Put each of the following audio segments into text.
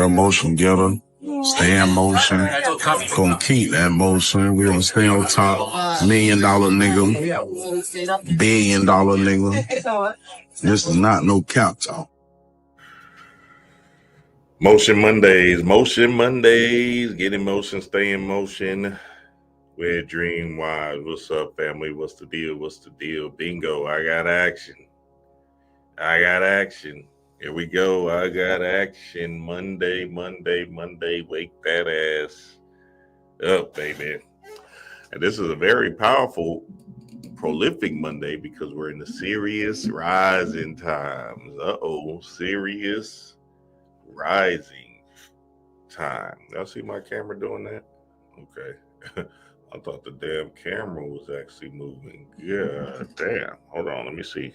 real motion getter. Stay in motion. Gonna keep that motion. We gonna stay on top. $1 million nigga. $1 billion nigga. This is not no cap talk. Motion Mondays. Get in motion, stay in motion. We're Dream Wise. What's up, family? What's the deal? Bingo. I got action. Here we go. I got action. Monday. Wake that ass up, baby. And this is a very powerful, prolific Monday because we're in the serious rising times. Serious rising time. Y'all see my camera doing that? Okay. I thought the damn camera was actually moving. Yeah, damn. Hold on, let me see.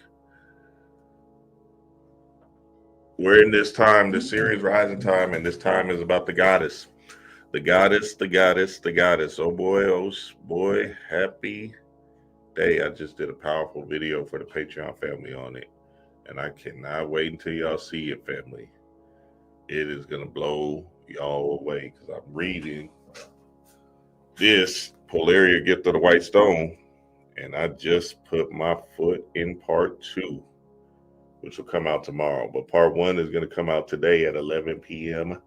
We're in this time, the series rising time, and this time is about the goddess. The goddess. Oh boy, happy day. I just did a powerful video for the Patreon family on it. And I cannot wait until y'all see it, family. It is going to blow y'all away because I'm reading this Polaria Gift of the White Stone, and I just put my foot in part 2, which will come out tomorrow. But part 1 is going to come out today at 11 p.m.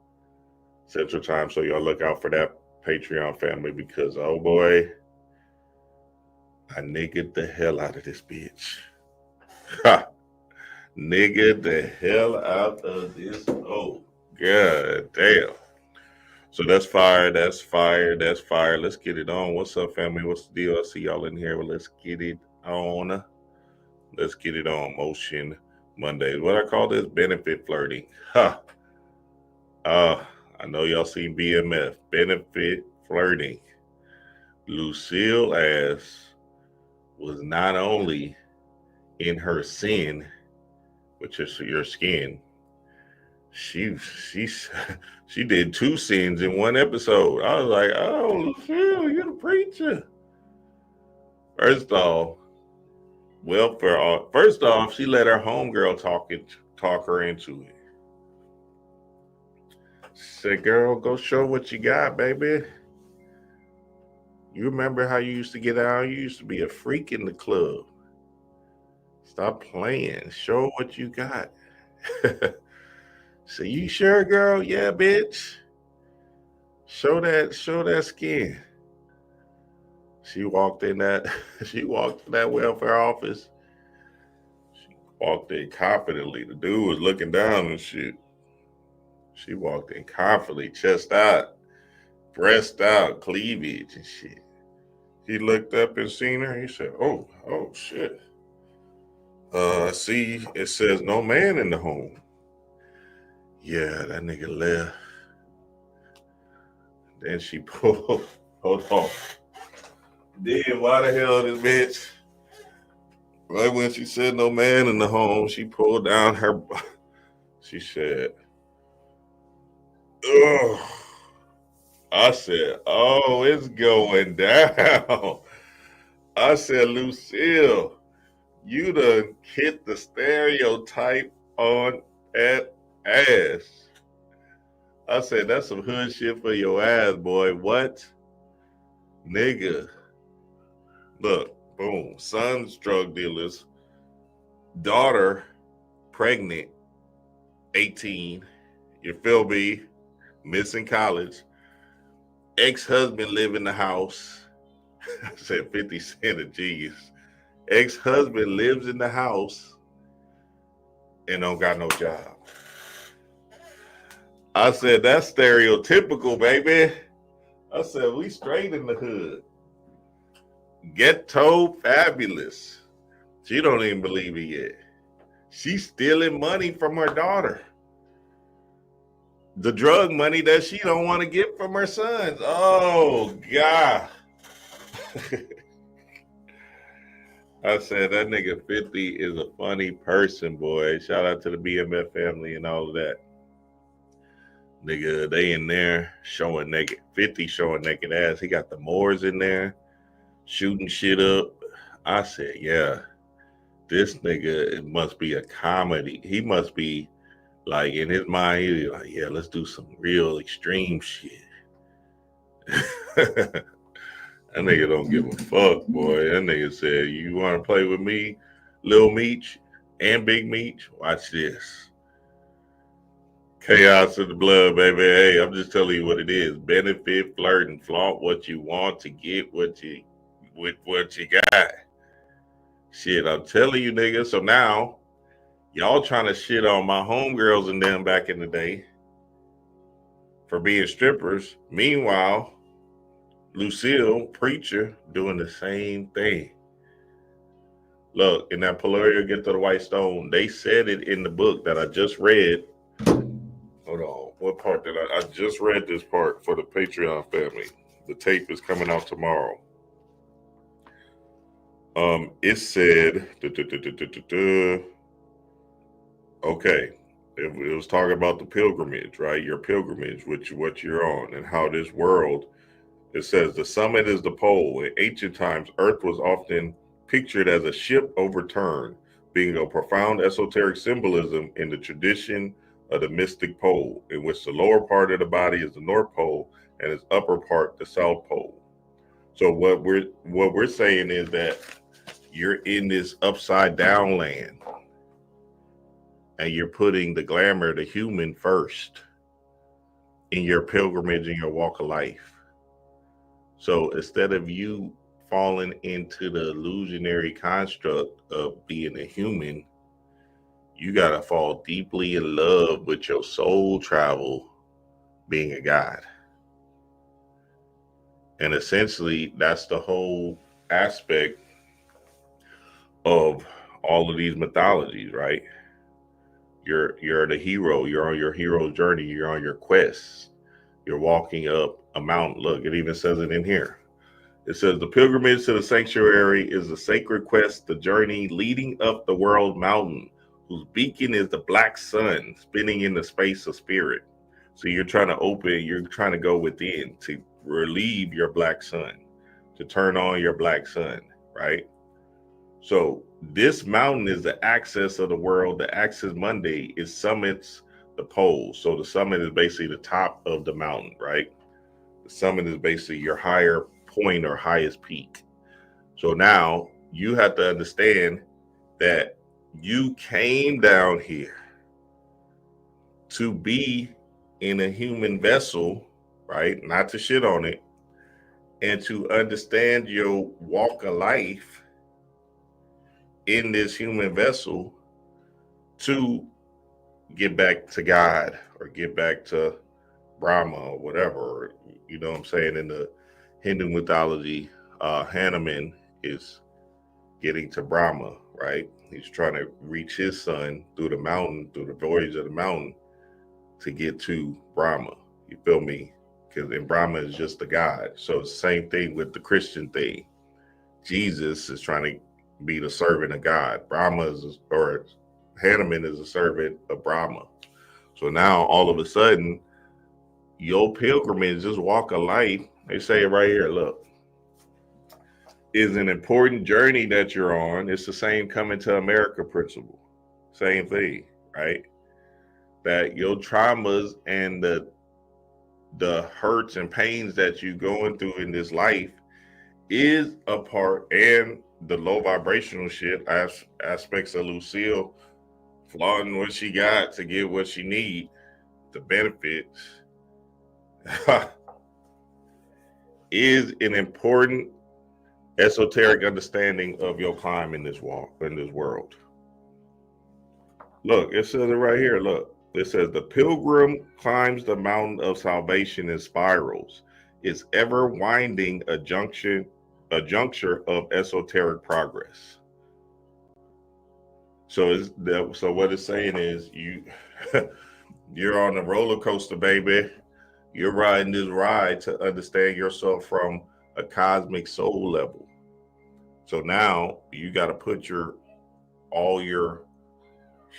Central Time. So y'all look out for that, Patreon family, because oh boy, I niggered the hell out of this bitch. Ha! Niggered the hell out of this. Oh, god damn. So that's fire. Let's get it on. What's up, family? What's the deal? I see y'all in here. Well, let's get it on. Motion Mondays. What I call this benefit flirting. Ha. I know y'all seen BMF. Benefit flirting. Lucille ass was not only in her sin, which is your skin. She did 2 sins in 1 episode. I was like, oh, Lucille, you're the preacher. First off, she let her homegirl talk her into it. Said, girl, go show what you got, baby. You remember how you used to get out? You used to be a freak in the club. Stop playing. Show what you got. So you sure, girl? Yeah, bitch. Show that skin. She walked in that welfare office. She walked in confidently. The dude was looking down and shit. She walked in confidently, chest out, breast out, cleavage and shit. He looked up and seen her. He said, oh shit. See, it says no man in the home. Yeah, that nigga left. Then she pulled, hold on. Then why the hell this bitch? Right when she said no man in the home, she pulled down her, she said, ugh. I said, oh, it's going down. I said, Lucille, you done hit the stereotype on that ass. I said, that's some hood shit for your ass, boy. What? Nigga. Look, boom. Son's drug dealers. Daughter, pregnant, 18. You feel me? Missing college. Ex-husband live in the house. I said 50 Cent a genius. Ex-husband lives in the house and don't got no job. I said, that's stereotypical, baby. I said, we straight in the hood. Ghetto fabulous. She don't even believe it yet. She's stealing money from her daughter. The drug money that she don't want to get from her sons. Oh, God. I said, that nigga 50 is a funny person, boy. Shout out to the BMF family and all of that. Nigga, they in there showing naked, 50 showing naked ass. He got the Moors in there shooting shit up. I said, yeah, this nigga, it must be a comedy. He must be Like in his mind, he's like, yeah, let's do some real extreme shit. That nigga don't give a fuck, boy. That nigga said, you want to play with me, Lil Meech and Big Meech? Watch this. Chaos in the blood, baby. Hey, I'm just telling you what it is. Benefit, flirt, and flaunt what you want to get what you got. Shit, I'm telling you, nigga. So now, y'all trying to shit on my homegirls and them back in the day for being strippers. Meanwhile, Lucille, preacher, doing the same thing. Look, in that Polaria Get to the White Stone, they said it in the book that I just read. Hold on. What part did I just read this part for the Patreon family. The tape is coming out tomorrow. It said, okay, it was talking about the pilgrimage, right? Your pilgrimage, what you're on, and how this world, it says the summit is the pole. In ancient times, Earth was often pictured as a ship overturned, being a profound esoteric symbolism in the tradition of the mystic pole, in which the lower part of the body is the North Pole and its upper part the South Pole. So what we're saying is that you're in this upside down land, and you're putting the glamour of the human first in your pilgrimage and your walk of life. So instead of you falling into the illusionary construct of being a human, you got to fall deeply in love with your soul travel being a god. And essentially, that's the whole aspect of all of these mythologies, right? You're the hero. You're on your hero journey. You're on your quest. You're walking up a mountain. Look, it even says it in here. It says the pilgrimage to the sanctuary is a sacred quest, the journey leading up the world mountain, whose beacon is the black sun spinning in the space of spirit. So you're trying to go within to relieve your black sun, to turn on your black sun, right? So this mountain is the axis of the world. The axis Monday is summits the poles. So the summit is basically the top of the mountain, right? The summit is basically your higher point or highest peak. So now you have to understand that you came down here to be in a human vessel, right? Not to shit on it, and to understand your walk of life in this human vessel to get back to God or get back to Brahma or whatever. You know what I'm saying? In the Hindu mythology, Hanuman is getting to Brahma, right? He's trying to reach his son through the mountain, through the voyage of the mountain to get to Brahma. You feel me? Because in Brahma is just the God. So it's the same thing with the Christian thing. Jesus is trying to be the servant of God. Hanuman is a servant of Brahma. So now all of a sudden, your pilgrimage, this walk of life, they say it right here, look, is an important journey that you're on. It's the same coming to America principle. Same thing, right? That your traumas and the hurts and pains that you're going through in this life is a part, and the low vibrational shit aspects of Lucille flaunting what she got to get what she need, the benefits, is an important esoteric understanding of your climb in this world. Look, it says it right here. Look, it says the pilgrim climbs the mountain of salvation in spirals. It's ever winding a juncture of esoteric progress. So what it's saying is you're on a roller coaster, baby. You're riding this ride to understand yourself from a cosmic soul level. So now you got to put all your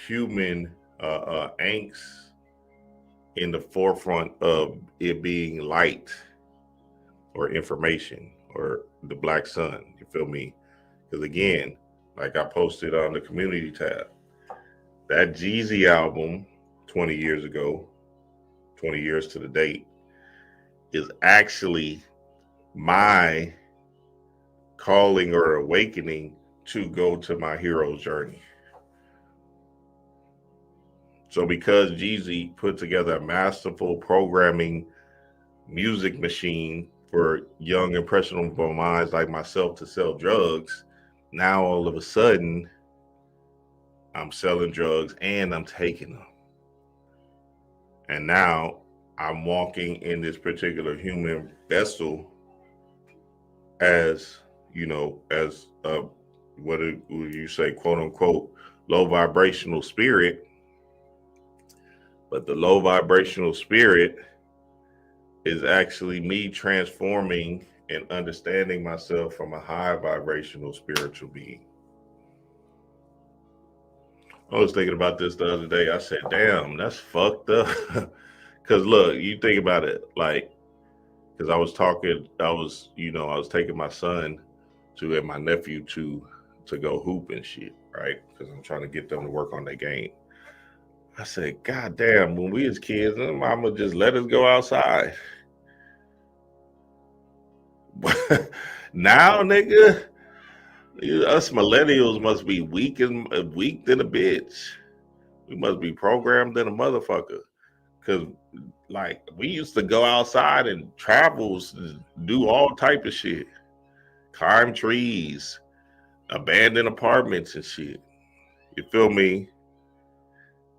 human angst in the forefront of it being light or information or the black sun. You feel me? Because again, like I posted on the community tab, that Jeezy album 20 years ago, 20 years to the date, is actually my calling or awakening to go to my hero's journey. So because Jeezy put together a masterful programming music machine for young impressionable minds like myself to sell drugs, now all of a sudden I'm selling drugs and I'm taking them. And now I'm walking in this particular human vessel as, as what would you say, quote unquote, low vibrational spirit. But the low vibrational spirit is actually me transforming and understanding myself from a high vibrational spiritual being. I was thinking about this the other day. I said, damn, that's fucked up. Because look, you think about it, like, because I was taking my son and my nephew to go hoop and shit, right? Because I'm trying to get them to work on their game. I said, God damn, when we was kids, mama just let us go outside. Now, nigga, us millennials must be weak than a bitch. We must be programmed than a motherfucker. Because, like, we used to go outside and travel, do all type of shit. Climb trees, abandon apartments and shit. You feel me?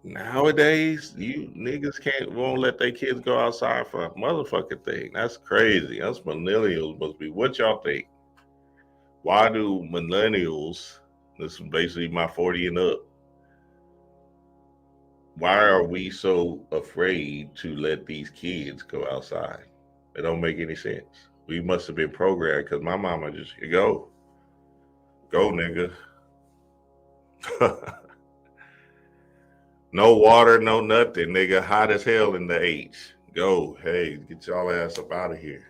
Nowadays, you niggas won't let their kids go outside for a motherfucking thing. That's crazy. Us millennials must be. What y'all think? Why do millennials, this is basically my 40 and up, why are we so afraid to let these kids go outside? It don't make any sense. We must have been programmed because my mama just, go nigga. No water, no nothing, nigga. Hot as hell in the H. Go, hey, get y'all ass up out of here.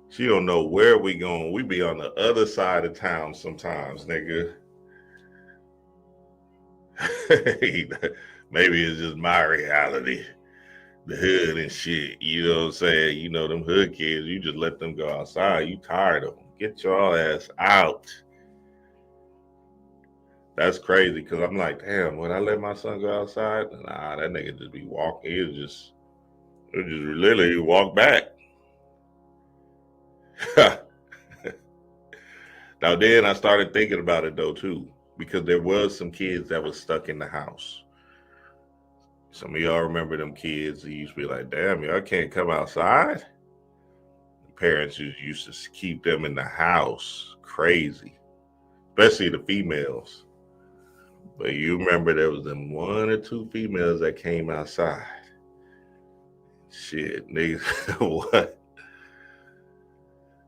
She don't know where we going. We be on the other side of town sometimes, nigga. Maybe it's just my reality. The hood and shit, you know what I'm saying? Them hood kids, you just let them go outside. You tired of them. Get your ass out. That's crazy because I'm like, damn, would I let my son go outside? Nah, that nigga just be walking. He'll just literally walk back. Now then I started thinking about it though too, because there was some kids that was stuck in the house. Some of y'all remember them kids who used to be like, damn, y'all can't come outside. The parents used to keep them in the house. Crazy. Especially the females. But you remember there was them 1 or 2 females that came outside. Shit, niggas, what?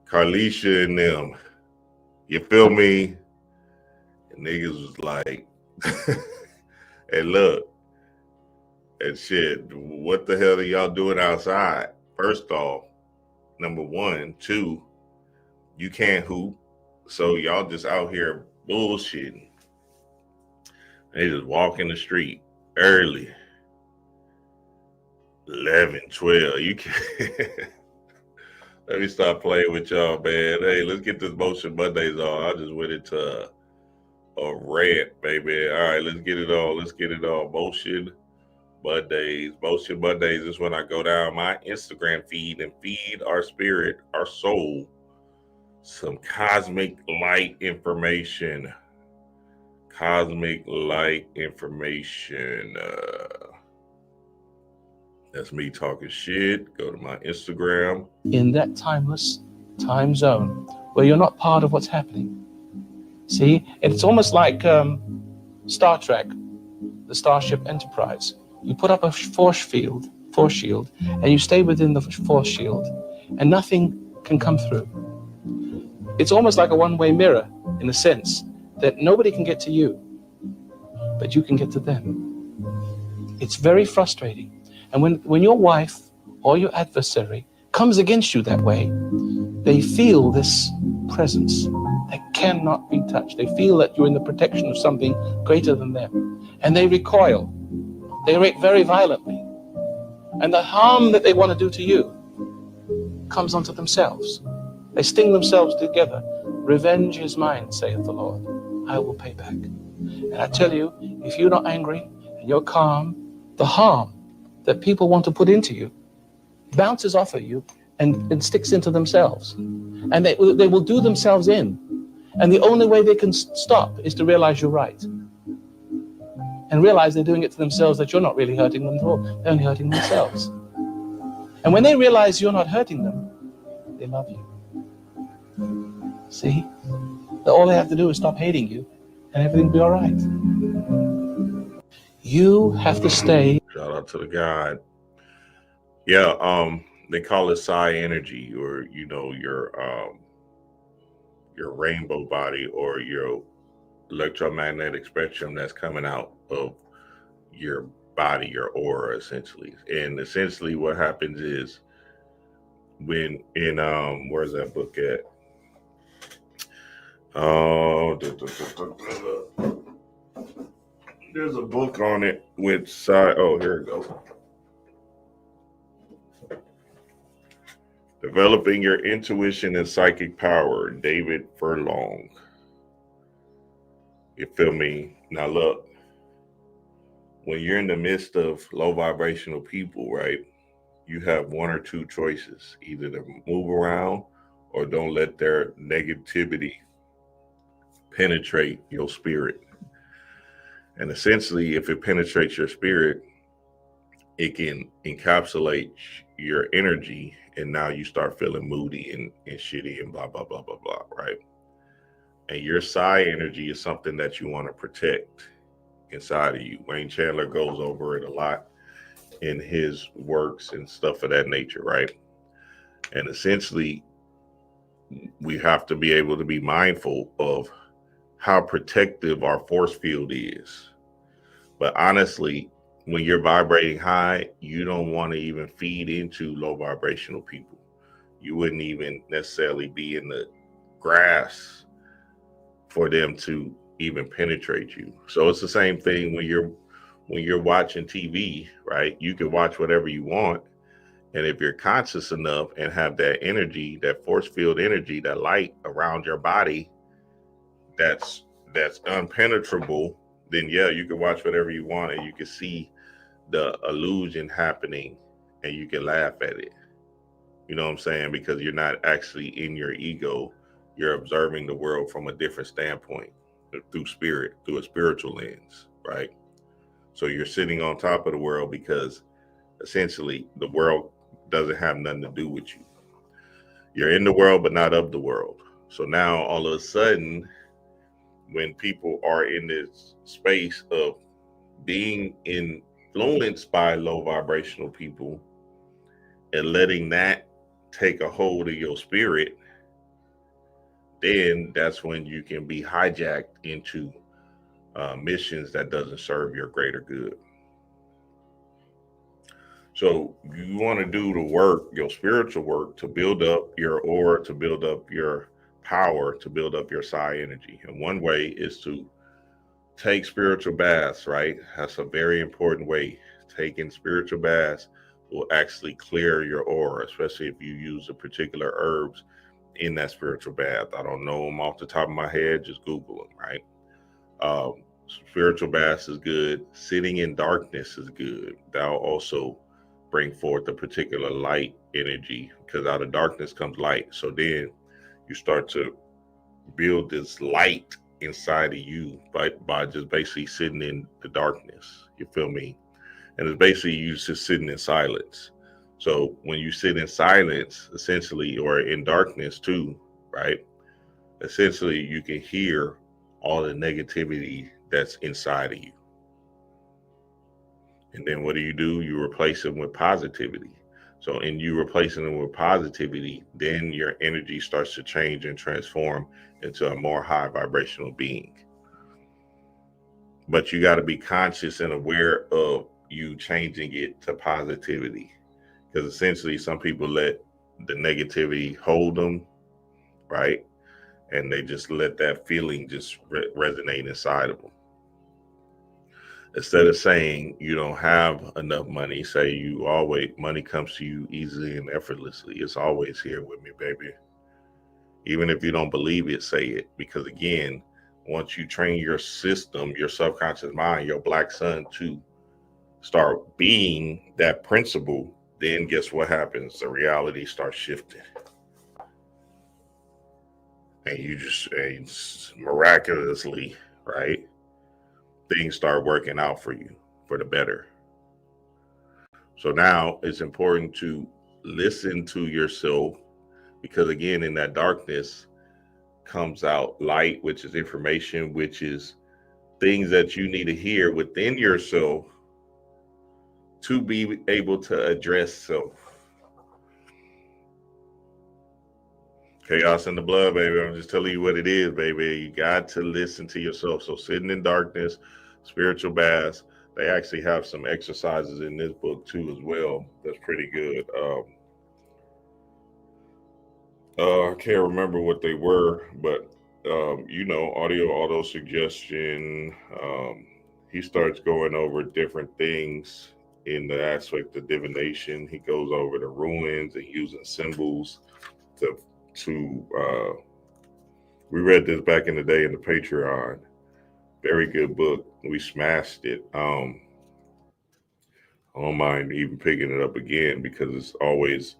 Carlisha and them. You feel me? And niggas was like, hey, look, and shit, what the hell are y'all doing outside? First off, number 1, 2, you can't hoop. So y'all just out here bullshitting. They just walk in the street early. 11, 12. You can't. Let me stop playing with y'all, man. Hey, let's get this Motion Mondays on. I just went into a rant, baby. All right, let's get it on. Motion Mondays. Motion Mondays is when I go down my Instagram feed and feed our spirit, our soul, some cosmic light information. That's me talking shit. Go to my Instagram. In that timeless time zone where you're not part of what's happening. See, it's almost like Star Trek, the Starship Enterprise. You put up a force shield, and you stay within the force shield, and nothing can come through. It's almost like a one-way mirror in the sense that nobody can get to you, but you can get to them. It's very frustrating. And when your wife or your adversary comes against you that way, they feel this presence that cannot be touched. They feel that you're in the protection of something greater than them. And they recoil. They react very violently. And the harm that they want to do to you comes onto themselves. They sting themselves together. Revenge is mine, saith the Lord. I will pay back. And I tell you, if you're not angry and you're calm, the harm that people want to put into you bounces off of you and sticks into themselves. And they will do themselves in. And the only way they can stop is to realize you're right. And realize they're doing it to themselves, that you're not really hurting them at all. They're only hurting themselves. And when they realize you're not hurting them, they love you. See? All they have to do is stop hating you, and everything will be all right. You have to stay. Shout out to the God. Yeah, they call it psi energy, or your rainbow body, or your electromagnetic spectrum that's coming out of your body, your aura, essentially. And essentially what happens is, when in where's that book at? Oh, there's a book on it with oh, here it goes. Developing Your Intuition and Psychic Power, David Furlong. You feel me? Now look, when you're in the midst of low vibrational people, right, you have one or two choices: either to move around or don't let their negativity penetrate your spirit. And essentially, if it penetrates your spirit, it can encapsulate your energy, and now you start feeling moody and shitty and blah, blah, blah, blah, blah, right? And your psi energy is something that you want to protect inside of you. Wayne Chandler goes over it a lot in his works and stuff of that nature, right? And essentially, we have to be able to be mindful of how protective our force field is. But honestly, when you're vibrating high, you don't want to even feed into low vibrational people. You wouldn't even necessarily be in the grass for them to even penetrate you. So it's the same thing when you're watching TV, right? You can watch whatever you want. And if you're conscious enough and have that energy, that force field energy, that light around your body, that's unpenetrable, then yeah, you can watch whatever you want and you can see the illusion happening and you can laugh at it. You know what I'm saying? Because you're not actually in your ego. You're observing the world from a different standpoint, through spirit, through a spiritual lens, right? So you're sitting on top of the world because essentially the world doesn't have nothing to do with you. You're in the world, but not of the world. So now all of a sudden, when people are in this space of being influenced by low vibrational people and letting that take a hold of your spirit, then that's when you can be hijacked into missions that doesn't serve your greater good. So you want to do the work, your spiritual work, to build up your aura, to build up your power, to build up your psi energy. And one way is to take spiritual baths, right? That's a very important way. Taking spiritual baths will actually clear your aura, especially if you use the particular herbs in that spiritual bath. I don't know them off the top of my head, just Google them, right? Spiritual baths is good. Sitting in darkness is good. That'll also bring forth a particular light energy, because out of darkness comes light. So then you start to build this light inside of you by just basically sitting in the darkness. You feel me? And it's basically you just sitting in silence. So when you sit in silence, essentially, or in darkness too, right? Essentially, you can hear all the negativity that's inside of you. And then what do? You replace it with positivity. So in you replacing it with positivity, then your energy starts to change and transform into a more high vibrational being. But you got to be conscious and aware of you changing it to positivity. Because essentially some people let the negativity hold them, right? And they just let that feeling just resonate inside of them. Instead of saying you don't have enough money, say money comes to you easily and effortlessly. It's always here with me, baby. Even if you don't believe it, say it. Because again, once you train your system, your subconscious mind, your black sun to start being that principle, then guess what happens? The reality starts shifting. And you just miraculously, right? Things start working out for you for the better. So now it's important to listen to yourself, because again, in that darkness comes out light, which is information, which is things that you need to hear within yourself to be able to address self. Chaos in the blood, baby. I'm just telling you what it is, baby. You got to listen to yourself. So sitting in darkness, spiritual baths, they actually have some exercises in this book too as well. That's pretty good. I can't remember what they were, but audio auto suggestion. He starts going over different things in the aspect of divination. He goes over the ruins and using symbols to we read this back in the day in the Patreon. Very good book. We smashed it. I don't mind even picking it up again because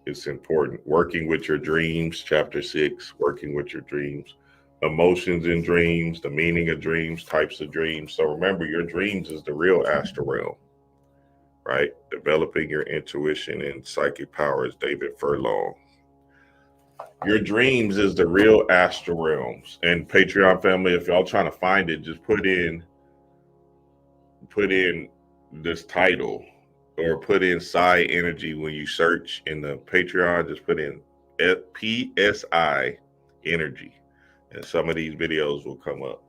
it's important. Working with your dreams, chapter 6, working with your dreams, emotions in dreams, the meaning of dreams, types of dreams. So remember, your dreams is the real astral realm, right? Developing your intuition and psychic powers, David Furlong. Your dreams is the real astral realms. And Patreon family, if y'all trying to find it, just put in this title or put in Psi Energy when you search in the Patreon. Just put in PSI Energy, and some of these videos will come up.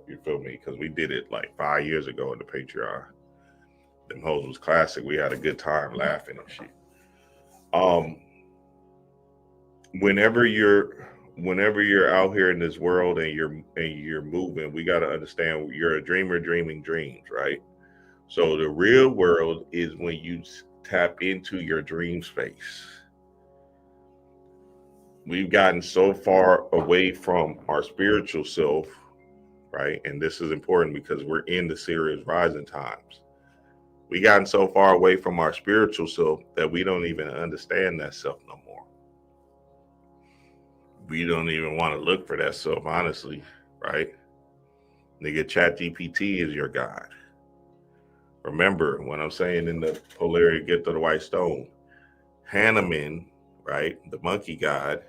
You feel me? Because we did it like 5 years ago in the Patreon. Them hoes was classic. We had a good time laughing and shit. Whenever you're out here in this world and you're moving, we got to understand you're a dreamer dreaming dreams, right? So the real world is when you tap into your dream space. We've gotten so far away from our spiritual self, right? And this is important because we're in the serious rising times. We gotten so far away from our spiritual self that we don't even understand that self no more. We don't even want to look for that self, honestly, right? Nigga, ChatGPT is your God. Remember when I'm saying in the polarity get to the white stone, Hanuman, right? The monkey god.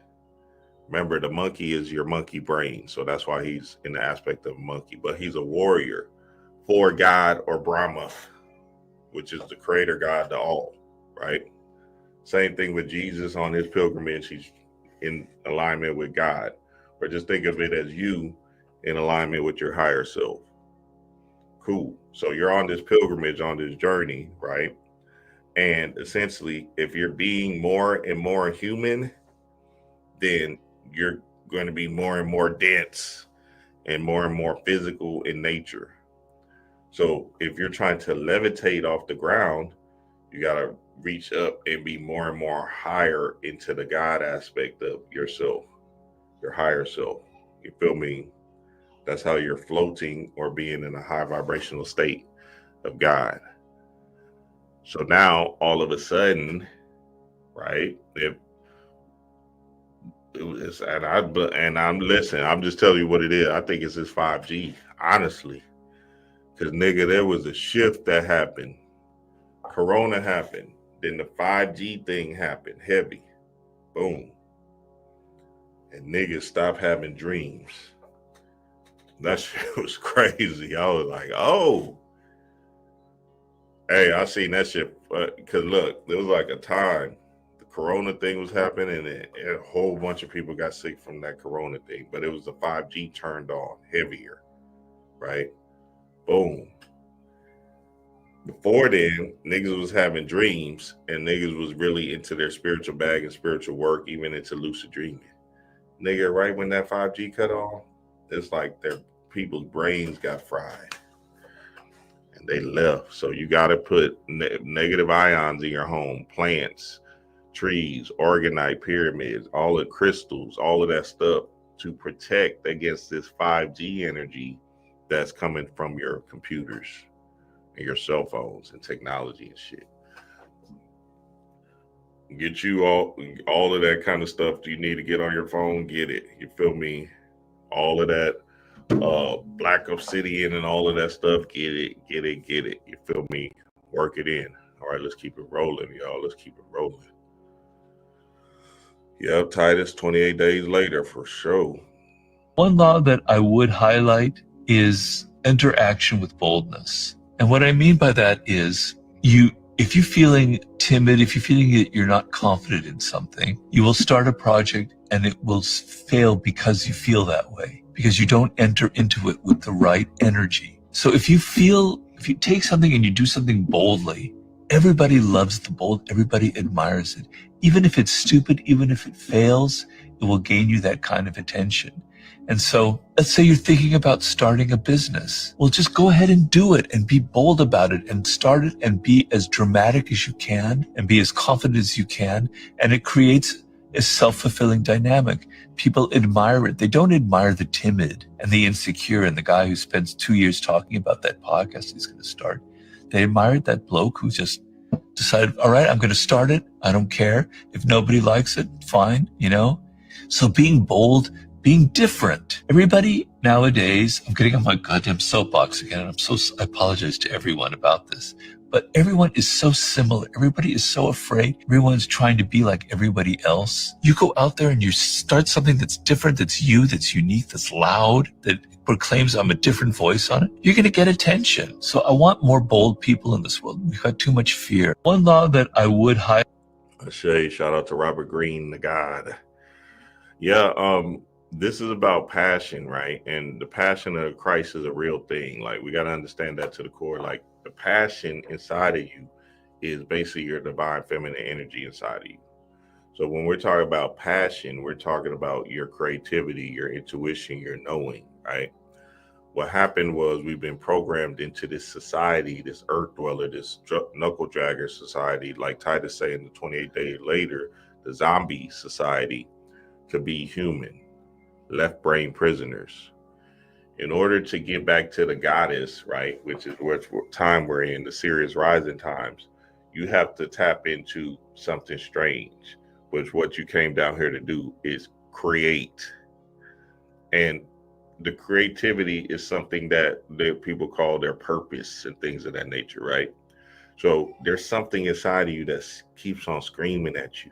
Remember, the monkey is your monkey brain. So that's why he's in the aspect of a monkey, but he's a warrior for God or Brahma, which is the creator God to all, right? Same thing with Jesus on his pilgrimage. He's in alignment with God, or just think of it as you in alignment with your higher self. Cool. So you're on this pilgrimage, on this journey, right? And essentially, if you're being more and more human, then you're going to be more and more dense and more physical in nature. So if you're trying to levitate off the ground, you got to reach up and be more and more higher into the God aspect of yourself, your higher self. You feel me? That's how you're floating or being in a high vibrational state of God. So now all of a sudden, right? I'm listening. I'm just telling you what it is. I think it's this 5G, honestly, because nigga, there was a shift that happened. Corona happened. Then the 5G thing happened, heavy. Boom. And niggas stopped having dreams. That shit was crazy. I was like, oh. Hey, I seen that shit. Because look, there was like a time the Corona thing was happening and a whole bunch of people got sick from that Corona thing. But it was the 5G turned on heavier, right? Boom. Before then, niggas was having dreams and niggas was really into their spiritual bag and spiritual work, even into lucid dreaming. Nigga, right when that 5G cut off, it's like their people's brains got fried. and they left. So you got to put negative ions in your home, plants, trees, organite pyramids, all the crystals, all of that stuff to protect against this 5G energy that's coming from your computers and your cell phones and technology and shit. Get you all of that kind of stuff you need to get on your phone, get it. You feel me? All of that black obsidian and all of that stuff, get it. You feel me? Work it in. All right, let's keep it rolling, y'all. Let's keep it rolling. Yep, Titus, 28 days later for sure. One law that I would highlight is interaction with boldness. And what I mean by that is if you're feeling timid, if you're feeling that you're not confident in something, you will start a project and it will fail because you feel that way, because you don't enter into it with the right energy. So if you take something and you do something boldly, everybody loves the bold, everybody admires it. Even if it's stupid, even if it fails, it will gain you that kind of attention. And so let's say you're thinking about starting a business. Well, just go ahead and do it and be bold about it and start it and be as dramatic as you can and be as confident as you can. And it creates a self-fulfilling dynamic. People admire it. They don't admire the timid and the insecure and the guy who spends 2 years talking about that podcast he's going to start. They admired that bloke who just decided, all right, I'm going to start it. I don't care. If nobody likes it, fine, So being bold, being different. Everybody nowadays, I'm getting on my goddamn soapbox again, and I apologize to everyone about this, but everyone is so similar. Everybody is so afraid. Everyone's trying to be like everybody else. You go out there and you start something that's different, that's you, that's unique, that's loud, that proclaims I'm a different voice on it. You're going to get attention. So I want more bold people in this world. We've got too much fear. One law that I would highlight. Shout out to Robert Greene, the God. Yeah, this is about passion, right? And the passion of Christ is a real thing. Like, we got to understand that to the core. Like, the passion inside of you is basically your divine feminine energy inside of you. So when we're talking about passion, we're talking about your creativity, your intuition, your knowing, right? What happened was we've been programmed into this society, this earth dweller, this knuckle dragger society, like Titus saying the 28 days later, the zombie society, to be human, left brain prisoners. In order to get back to the goddess, right, which is what time we're in, the Sirius rising times, you have to tap into something strange, which what you came down here to do is create. And the creativity is something that people call their purpose and things of that nature, right? So there's something inside of you that keeps on screaming at you,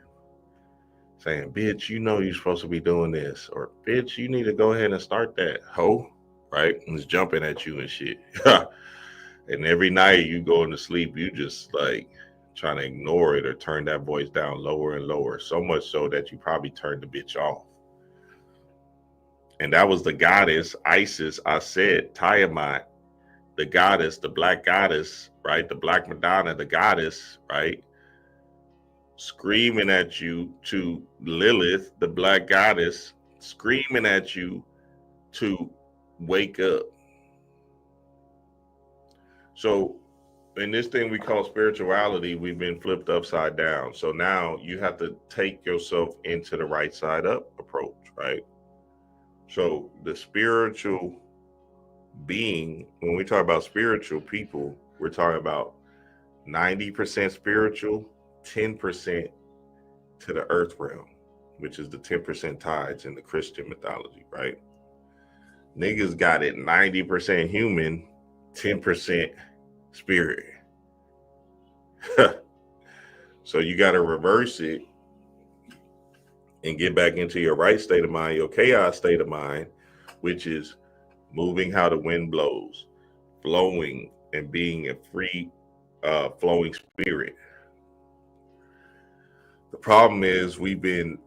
saying, bitch, you're supposed to be doing this, or bitch, you need to go ahead and start that, hoe, right? And it's jumping at you and shit. And every night you going to sleep, you just like trying to ignore it or turn that voice down lower and lower, so much so that you probably turned the bitch off. And that was the goddess, Isis, I said, Tiamat, the goddess, the black goddess, right? The black Madonna, the goddess, right? Screaming at you to Lilith, the black goddess, screaming at you to wake up. So in this thing we call spirituality, we've been flipped upside down. So now you have to take yourself into the right side up approach, right? So the spiritual being, when we talk about spiritual people, we're talking about 90% spiritual, 10% to the earth realm, which is the 10% tides in the Christian mythology, right? Niggas got it 90% human, 10% spirit. So you got to reverse it and get back into your right state of mind, your chaos state of mind, which is moving how the wind blows, flowing and being a free flowing spirit. The problem is we've been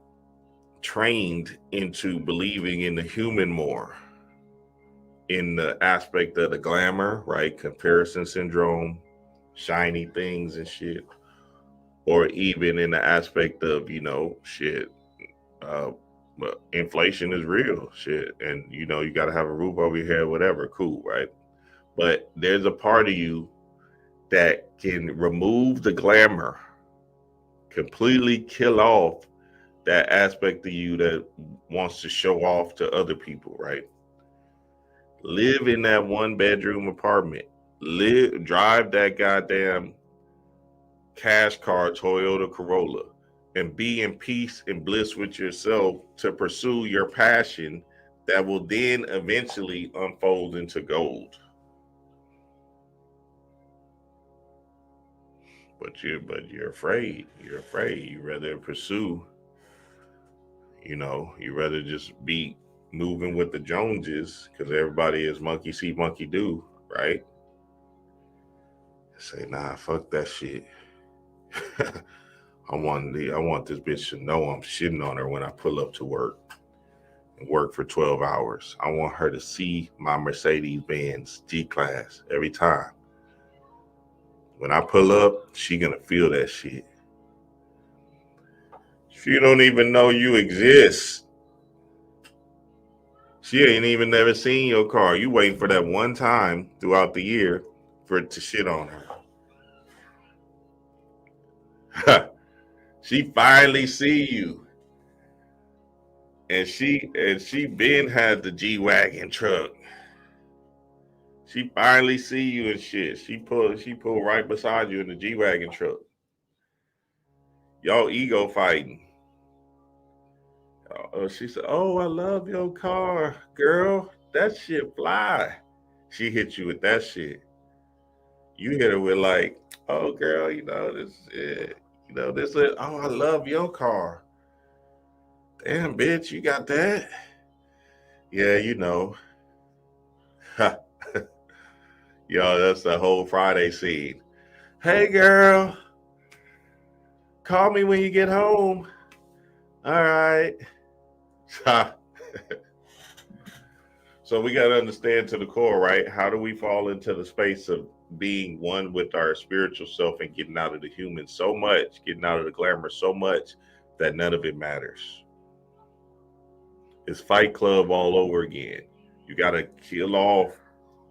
trained into believing in the human more, in the aspect of the glamour, right? Comparison syndrome, shiny things and shit, or even in the aspect of, inflation is real shit. And, you got to have a roof over your head, whatever. Cool, right? But there's a part of you that can remove the glamour, completely kill off that aspect of you that wants to show off to other people, right? Live in that 1-bedroom apartment. Drive that goddamn cash car Toyota Corolla, and be in peace and bliss with yourself to pursue your passion that will then eventually unfold into gold. But you're afraid. You're afraid. You rather pursue, you rather just be moving with the Joneses because everybody is monkey see, monkey do, right? Say, nah, fuck that shit. I want this bitch to know I'm shitting on her when I pull up to work and work for 12 hours. I want her to see my Mercedes-Benz G-Class every time. When I pull up, she gonna feel that shit. She don't even know you exist. She ain't even never seen your car. You waiting for that one time throughout the year for it to shit on her. She finally see you. And she been had the G-Wagon truck. She finally see you and shit. She pull right beside you in the G-Wagon truck. Y'all ego fighting. She said, "Oh, I love your car, girl. That shit fly." She hit you with that shit. You hit her with like, "Oh, girl, this, oh, I love your car. Damn, bitch, you got that? Yeah, Yo, that's the whole Friday scene. Hey, girl, call me when you get home. All right." So we got to understand to the core, right? How do we fall into the space of being one with our spiritual self and getting out of the human so much, getting out of the glamour so much that none of it matters? It's Fight Club all over again. You got to kill off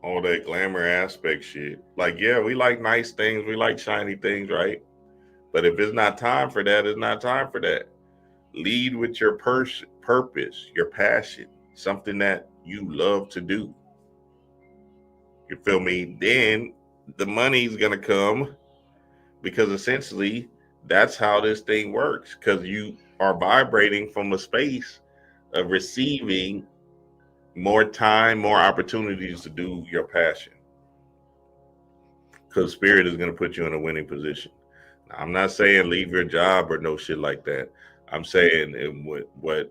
all that glamour aspect shit. Like, yeah, we like nice things. We like shiny things, right? But if it's not time for that, it's not time for that. Lead with your purpose, your passion, something that you love to do. You feel me? Then the money's going to come, because essentially that's how this thing works, because you are vibrating from a space of receiving more time, more opportunities to do your passion. Because spirit is going to put you in a winning position. Now, I'm not saying leave your job or no shit like that. I'm saying what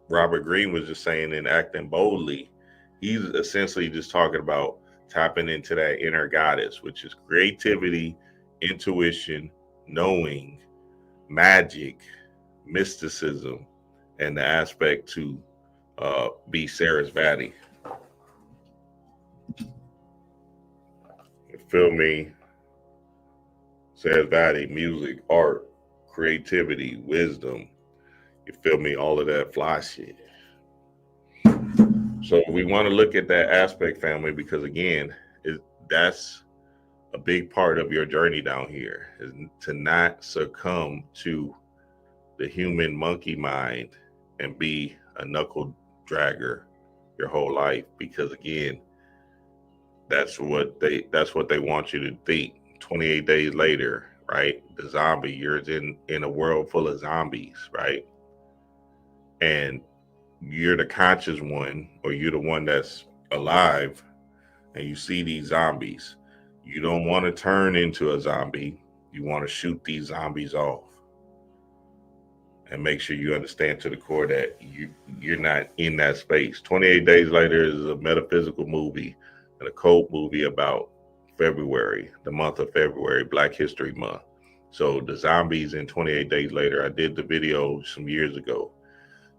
Robert Greene was just saying in Acting Boldly, he's essentially just talking about tapping into that inner goddess, which is creativity, intuition, knowing, magic, mysticism, and the aspect to be Sarasvati. You feel me? Sarasvati, music, art, creativity, wisdom. You feel me? All of that fly shit. So we want to look at that aspect, family, because again, that's a big part of your journey down here, is to not succumb to the human monkey mind and be a knuckle dragger your whole life. Because again, that's what they want you to think. 28 days later, right? The zombie, you're in a world full of zombies, right? And you're the conscious one, or you're the one that's alive, and you see these zombies. You don't want to turn into a zombie. You want to shoot these zombies off. And make sure you understand to the core that you're not in that space. 28 Days Later is a metaphysical movie, an occult movie about February, the month of February, Black History Month. So the zombies in 28 Days Later, I did the video some years ago.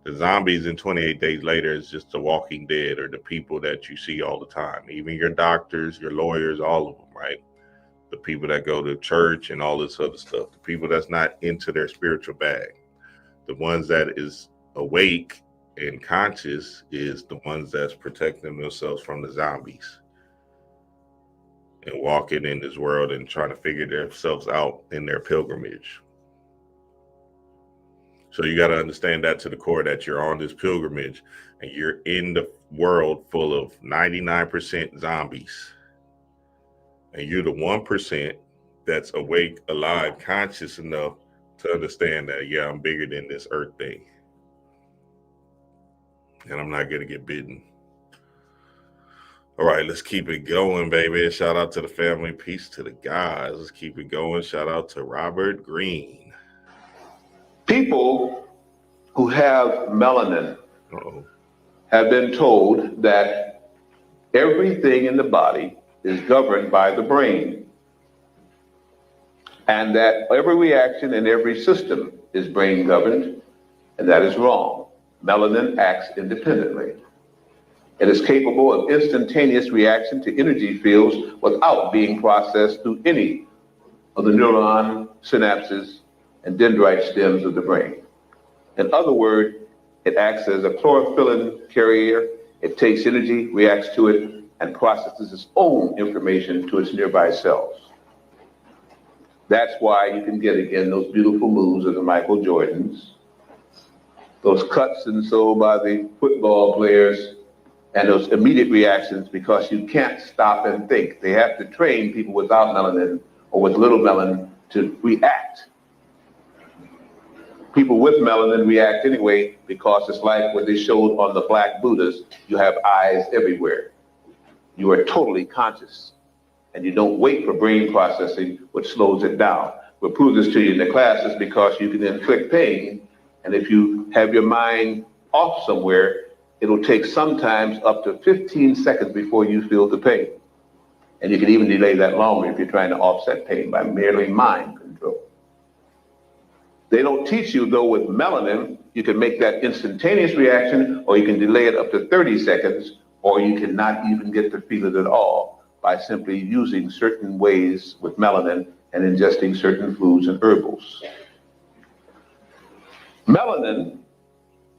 The zombies in 28 Days Later is just the Walking Dead, or the people that you see all the time. Even your doctors, your lawyers, all of them, right? The people that go to church and all this other stuff. The people that's not into their spiritual bag. The ones that is awake and conscious is the ones that's protecting themselves from the zombies. and walking in this world and trying to figure themselves out in their pilgrimage. So you got to understand that to the core, that you're on this pilgrimage and you're in the world full of 99% zombies. And you're the 1% that's awake, alive, conscious enough to understand that, yeah, I'm bigger than this earth thing. And I'm not going to get bitten. All right, let's keep it going, baby. Shout out to the family. Peace to the guys. Let's keep it going. Shout out to Robert Green. People who have melanin have been told that everything in the body is governed by the brain, and that every reaction in every system is brain governed, and that is wrong. Melanin acts independently. It is capable of instantaneous reaction to energy fields without being processed through any of the neuron synapses and dendrite stems of the brain. In other words, it acts as a chlorophyllin carrier. It takes energy, reacts to it, and processes its own information to its nearby cells. That's why you can get, again, those beautiful moves of the Michael Jordans, those cuts and so by the football players, and those immediate reactions, because you can't stop and think. They have to train people without melanin or with little melanin to react. People with melanin react anyway, because it's like what they showed on the Black Buddhas. You have eyes everywhere. You are totally conscious, and you don't wait for brain processing, which slows it down. We'll prove this to you in the classes, because you can inflict pain, and if you have your mind off somewhere, it'll take sometimes up to 15 seconds before you feel the pain. And you can even delay that longer if you're trying to offset pain by merely mind control. They don't teach you, though, with melanin, you can make that instantaneous reaction, or you can delay it up to 30 seconds, or you cannot even get to feel it at all by simply using certain ways with melanin and ingesting certain foods and herbals. Melanin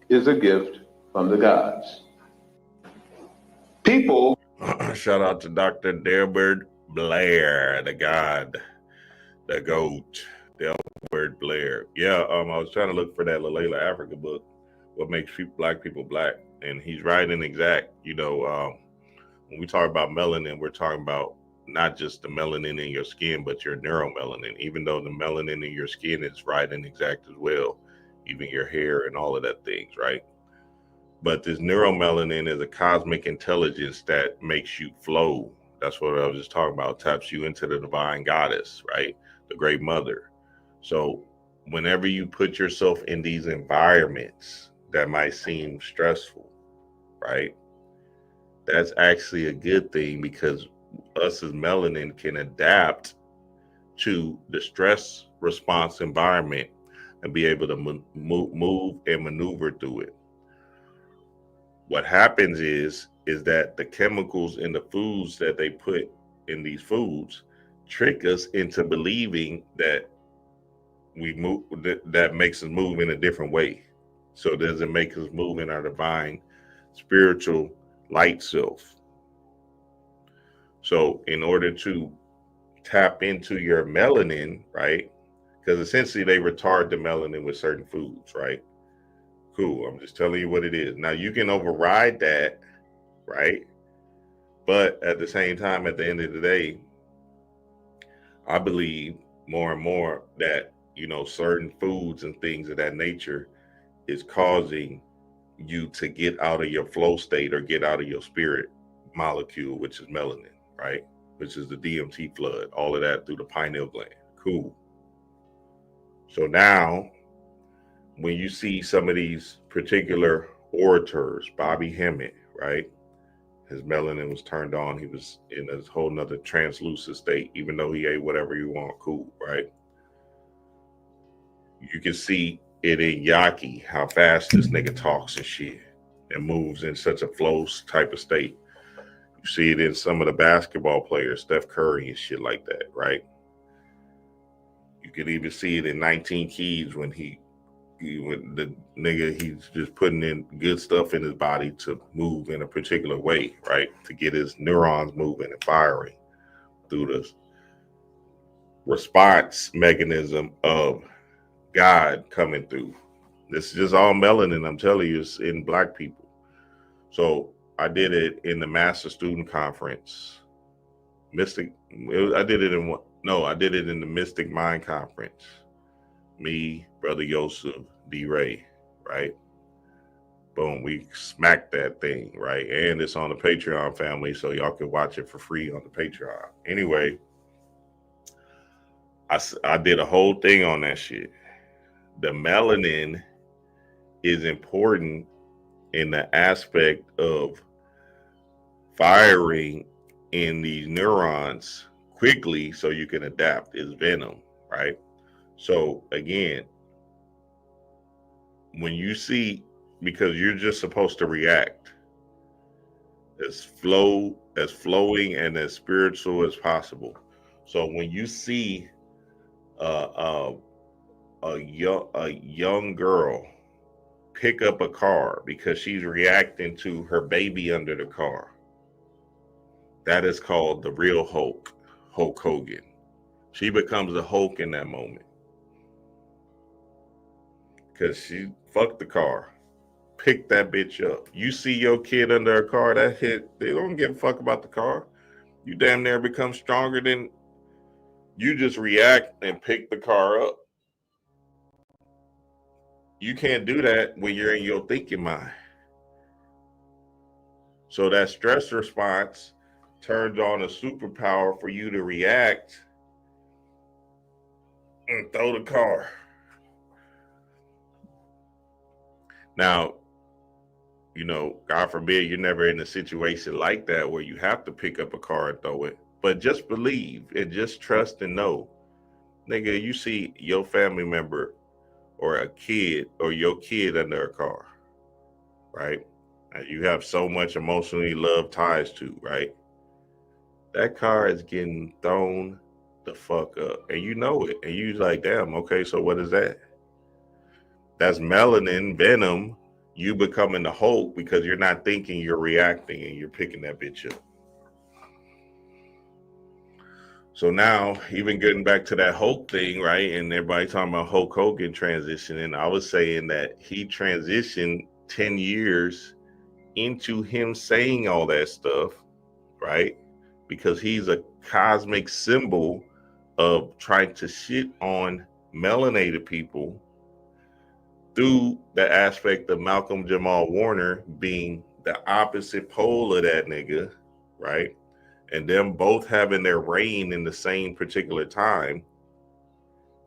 is a gift from the gods. People. Shout out to Dr. Delbert Blair, the god, the goat, Delbert Blair. Yeah, I was trying to look for that Lalala Africa book, What Makes Black People Black, and he's right and exact. When we talk about melanin, we're talking about not just the melanin in your skin, but your neuromelanin, even though the melanin in your skin is right and exact as well, even your hair and all of that things, right? But this neuromelanin is a cosmic intelligence that makes you flow. That's what I was just talking about, taps you into the divine goddess, right? The great mother. So whenever you put yourself in these environments that might seem stressful, right? That's actually a good thing, because us as melanin can adapt to the stress response environment and be able to move and maneuver through it. What happens is that the chemicals in the foods that they put in these foods trick us into believing that we move, that makes us move in a different way. So it doesn't make us move in our divine, spiritual light self. So in order to tap into your melanin, right? Because essentially they retard the melanin with certain foods, right? Cool. I'm just telling you what it is. Now you can override that, right? But at the same time, at the end of the day, I believe more and more that, certain foods and things of that nature is causing you to get out of your flow state or get out of your spirit molecule, which is melanin, right? Which is the DMT flood, all of that through the pineal gland. Cool. So now, when you see some of these particular orators, Bobby Hemmett, right? His melanin was turned on. He was in a whole nother translucent state, even though he ate whatever you want. Cool, right? You can see it in Yaki, how fast this nigga talks and shit and moves in such a flow type of state. You see it in some of the basketball players, Steph Curry and shit like that, right? You can even see it in 19 Keys when the nigga, he's just putting in good stuff in his body to move in a particular way, right? To get his neurons moving and firing, through the response mechanism of God coming through. This is just all melanin, I'm telling you, it's in black people. So I did it in the Master Student Conference. I did it in the Mystic Mind Conference. Me, Brother Yosef, D. Ray, right? Boom, we smacked that thing, right? And it's on the Patreon family, so y'all can watch it for free on the Patreon. Anyway, I did a whole thing on that shit. The melanin is important in the aspect of firing in these neurons quickly so you can adapt. Is venom, right? So again, when you see, because you're just supposed to react as flowing and as spiritual as possible. So when you see a young girl pick up a car because she's reacting to her baby under the car, that is called the real Hulk Hogan. She becomes the Hulk in that moment because she fucked the car, picked that bitch up. You see your kid under a car, that hit, they don't give a fuck about the car. You damn near become stronger than, you just react and pick the car up. You can't do that when you're in your thinking mind. So that stress response turns on a superpower for you to react and throw the car. Now, you know, God forbid you're never in a situation like that where you have to pick up a car and throw it. But just believe and just trust and know. Nigga, you see your family member or a kid or your kid under a car, right? And you have so much emotionally love ties to, right? That car is getting thrown the fuck up. And you know it. And you're like, damn, okay, so what is that? That's melanin, venom, you becoming the Hulk because you're not thinking, you're reacting, and you're picking that bitch up. So now, even getting back to that Hulk thing, right? And everybody talking about Hulk Hogan transitioning. I was saying that he transitioned 10 years into him saying all that stuff, right? Because he's a cosmic symbol of trying to shit on melanated people through the aspect of Malcolm Jamal Warner being the opposite pole of that nigga, right? And them both having their reign in the same particular time.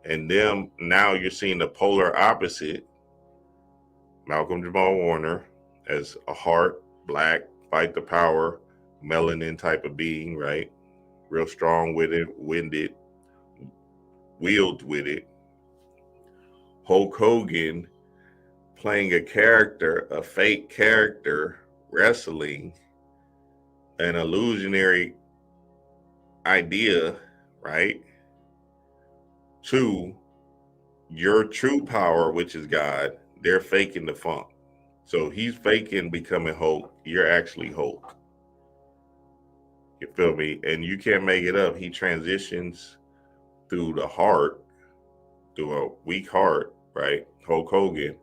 And them, now you're seeing the polar opposite. Malcolm Jamal Warner as a heart, black, fight the power, melanin type of being, right? Real strong with it, winded, wheeled with it. Hulk Hogan playing a character, a fake character, wrestling an illusionary idea, right? To your true power, which is God. They're faking the funk. So he's faking becoming Hulk. You're actually Hulk. You feel me? And you can't make it up. He transitions through the heart, through a weak heart, right? Hulk Hogan,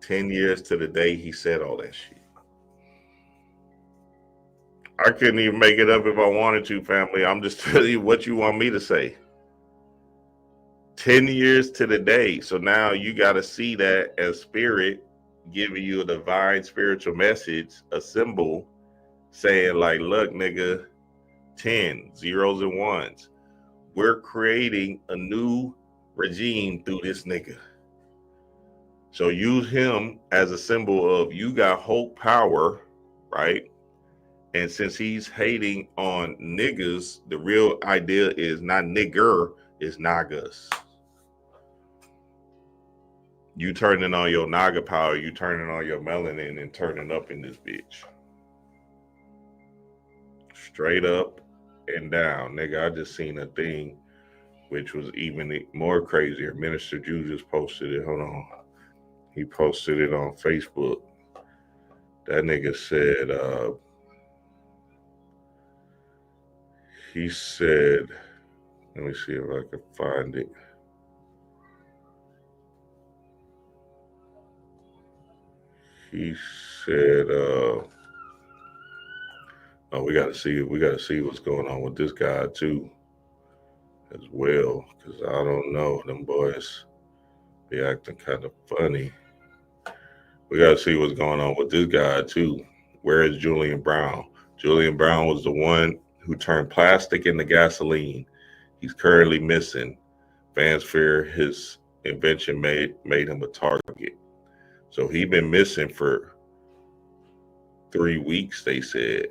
10 years to the day he said all that shit. I couldn't even make it up if I wanted to, family. I'm just telling you what you want me to say. 10 years to the day. So now you got to see that as spirit giving you a divine spiritual message, a symbol saying like, look, nigga, 10, zeros and ones. We're creating a new regime through this nigga. So use him as a symbol of you got Hulk power, right? And since he's hating on niggas, the real idea is not nigger, it's nagas. You turning on your naga power, you turning on your melanin and turning up in this bitch. Straight up and down. Nigga, I just seen a thing which was even more crazier. Minister Jew just posted it. Hold on. He posted it on Facebook. That nigga said, he said, let me see if I can find it. He said, oh, we gotta see what's going on with this guy too, as well, because I don't know, them boys be acting kind of funny. We gotta see what's going on with this guy too. Where is Julian Brown? Julian Brown was the one who turned plastic into gasoline. He's currently missing. Fans fear his invention made him a target. So he's been missing for 3 weeks, they said.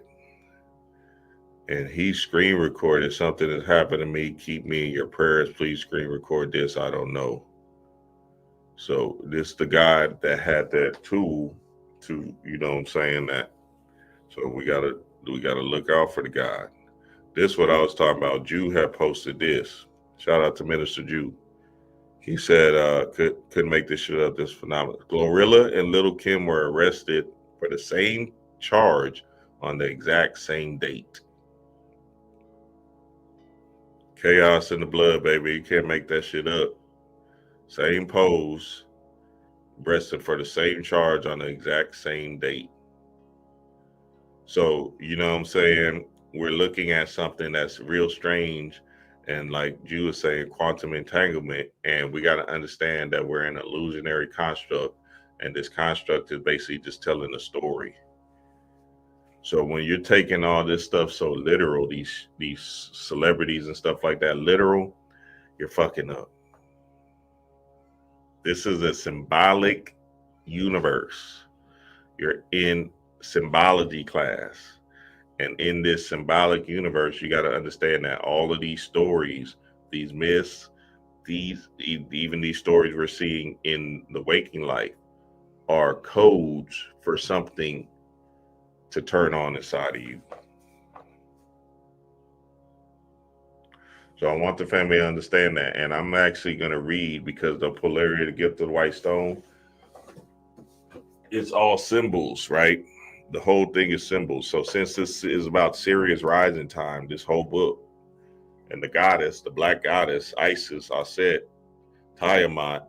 And he screen recorded, something has happened to me. Keep me in your prayers. Please screen record this. I don't know. So this the guy that had that tool to, you know what I'm saying, that. So we gotta look out for the guy. This what I was talking about. Jew had posted this. Shout out to Minister Jew. He said, couldn't make this shit up. This phenomenal. Glorilla and Little Kim were arrested for the same charge on the exact same date. Chaos in the blood, baby. You can't make that shit up. Same pose, arrested for the same charge on the exact same date. So, you know what I'm saying? We're looking at something that's real strange. And like Jew was saying, quantum entanglement. And we got to understand that we're in an illusionary construct. And this construct is basically just telling a story. So when you're taking all this stuff so literal, these celebrities and stuff like that literal, you're fucking up. This is a symbolic universe. You're in symbology class. And in this symbolic universe, you got to understand that all of these stories, these myths, even these stories we're seeing in the waking life are codes for something to turn on inside of you. So I want the family to understand that. And I'm actually going to read, because the polarity, the gift of the white stone, it's all symbols, right? The whole thing is symbols. So since this is about Sirius rising time, this whole book, and the goddess, the black goddess, Isis, Aset, Tiamat,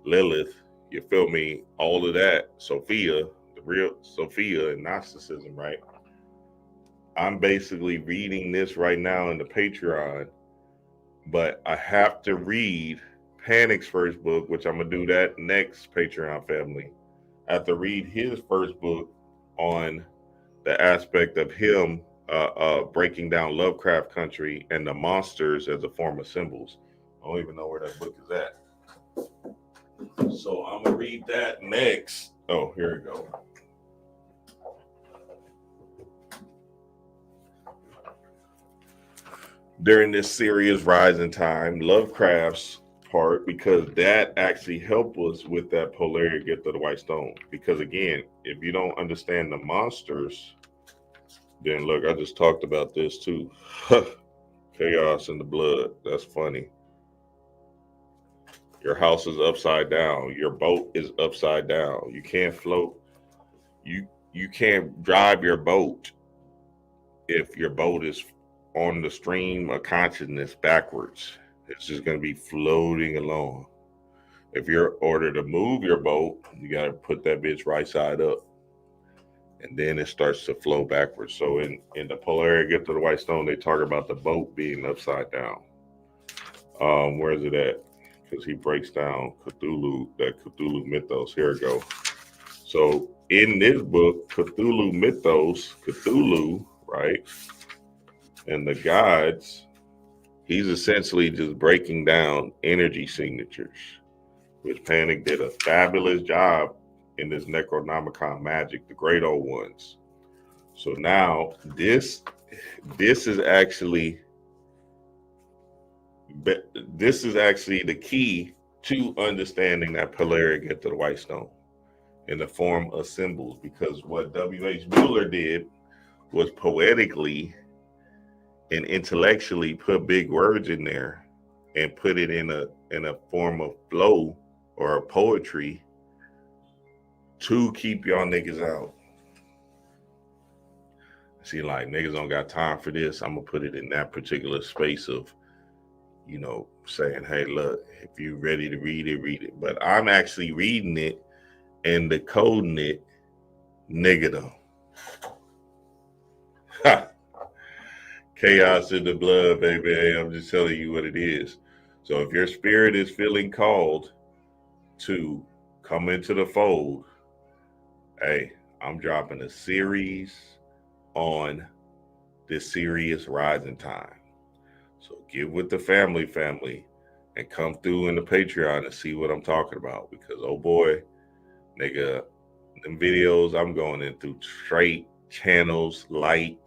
Lilith, you feel me? All of that, Sophia, the real Sophia and Gnosticism, right? I'm basically reading this right now in the Patreon, but I have to read Panic's first book, which I'm going to do that next, Patreon family. I have to read his first book on the aspect of him breaking down Lovecraft Country and the monsters as a form of symbols. I don't even know where that book is at. So I'm going to read that next. Oh, here we go. During this series, Rising Time, Lovecraft's part, because that actually helped us with that polarity gift of the white stone. Because again, if you don't understand the monsters, then look, I just talked about this too. Chaos in the blood. That's funny. Your house is upside down. Your boat is upside down. You can't float. You can't drive your boat if your boat is on the stream of consciousness backwards. It's just going to be floating along. If you're ordered to move your boat, you got to put that bitch right side up. And then it starts to flow backwards. So in the polarity gift of the white stone, they talk about the boat being upside down. Where is it at? Because he breaks down Cthulhu, that Cthulhu mythos. Here we go. So in this book, Cthulhu mythos, Cthulhu, right? And the gods, he's essentially just breaking down energy signatures, which Panic did a fabulous job in this Necronomicon magic, the great old ones. So now this is actually the key to understanding that polarity gift of the white stone in the form of symbols, because what W.H. Mueller did was poetically and intellectually put big words in there and put it in a form of flow or a poetry to keep y'all niggas out. See, like, niggas don't got time for this. I'm gonna put it in that particular space of, you know, saying, hey, look, if you're ready to read it, read it. But I'm actually reading it and decoding it negative. Chaos in the blood, baby. Hey, I'm just telling you what it is. So if your spirit is feeling called to come into the fold, hey, I'm dropping a series on this serious rising time. So get with the family, and come through in the Patreon and see what I'm talking about. Because, oh boy, nigga, them videos, I'm going in through straight channels, light,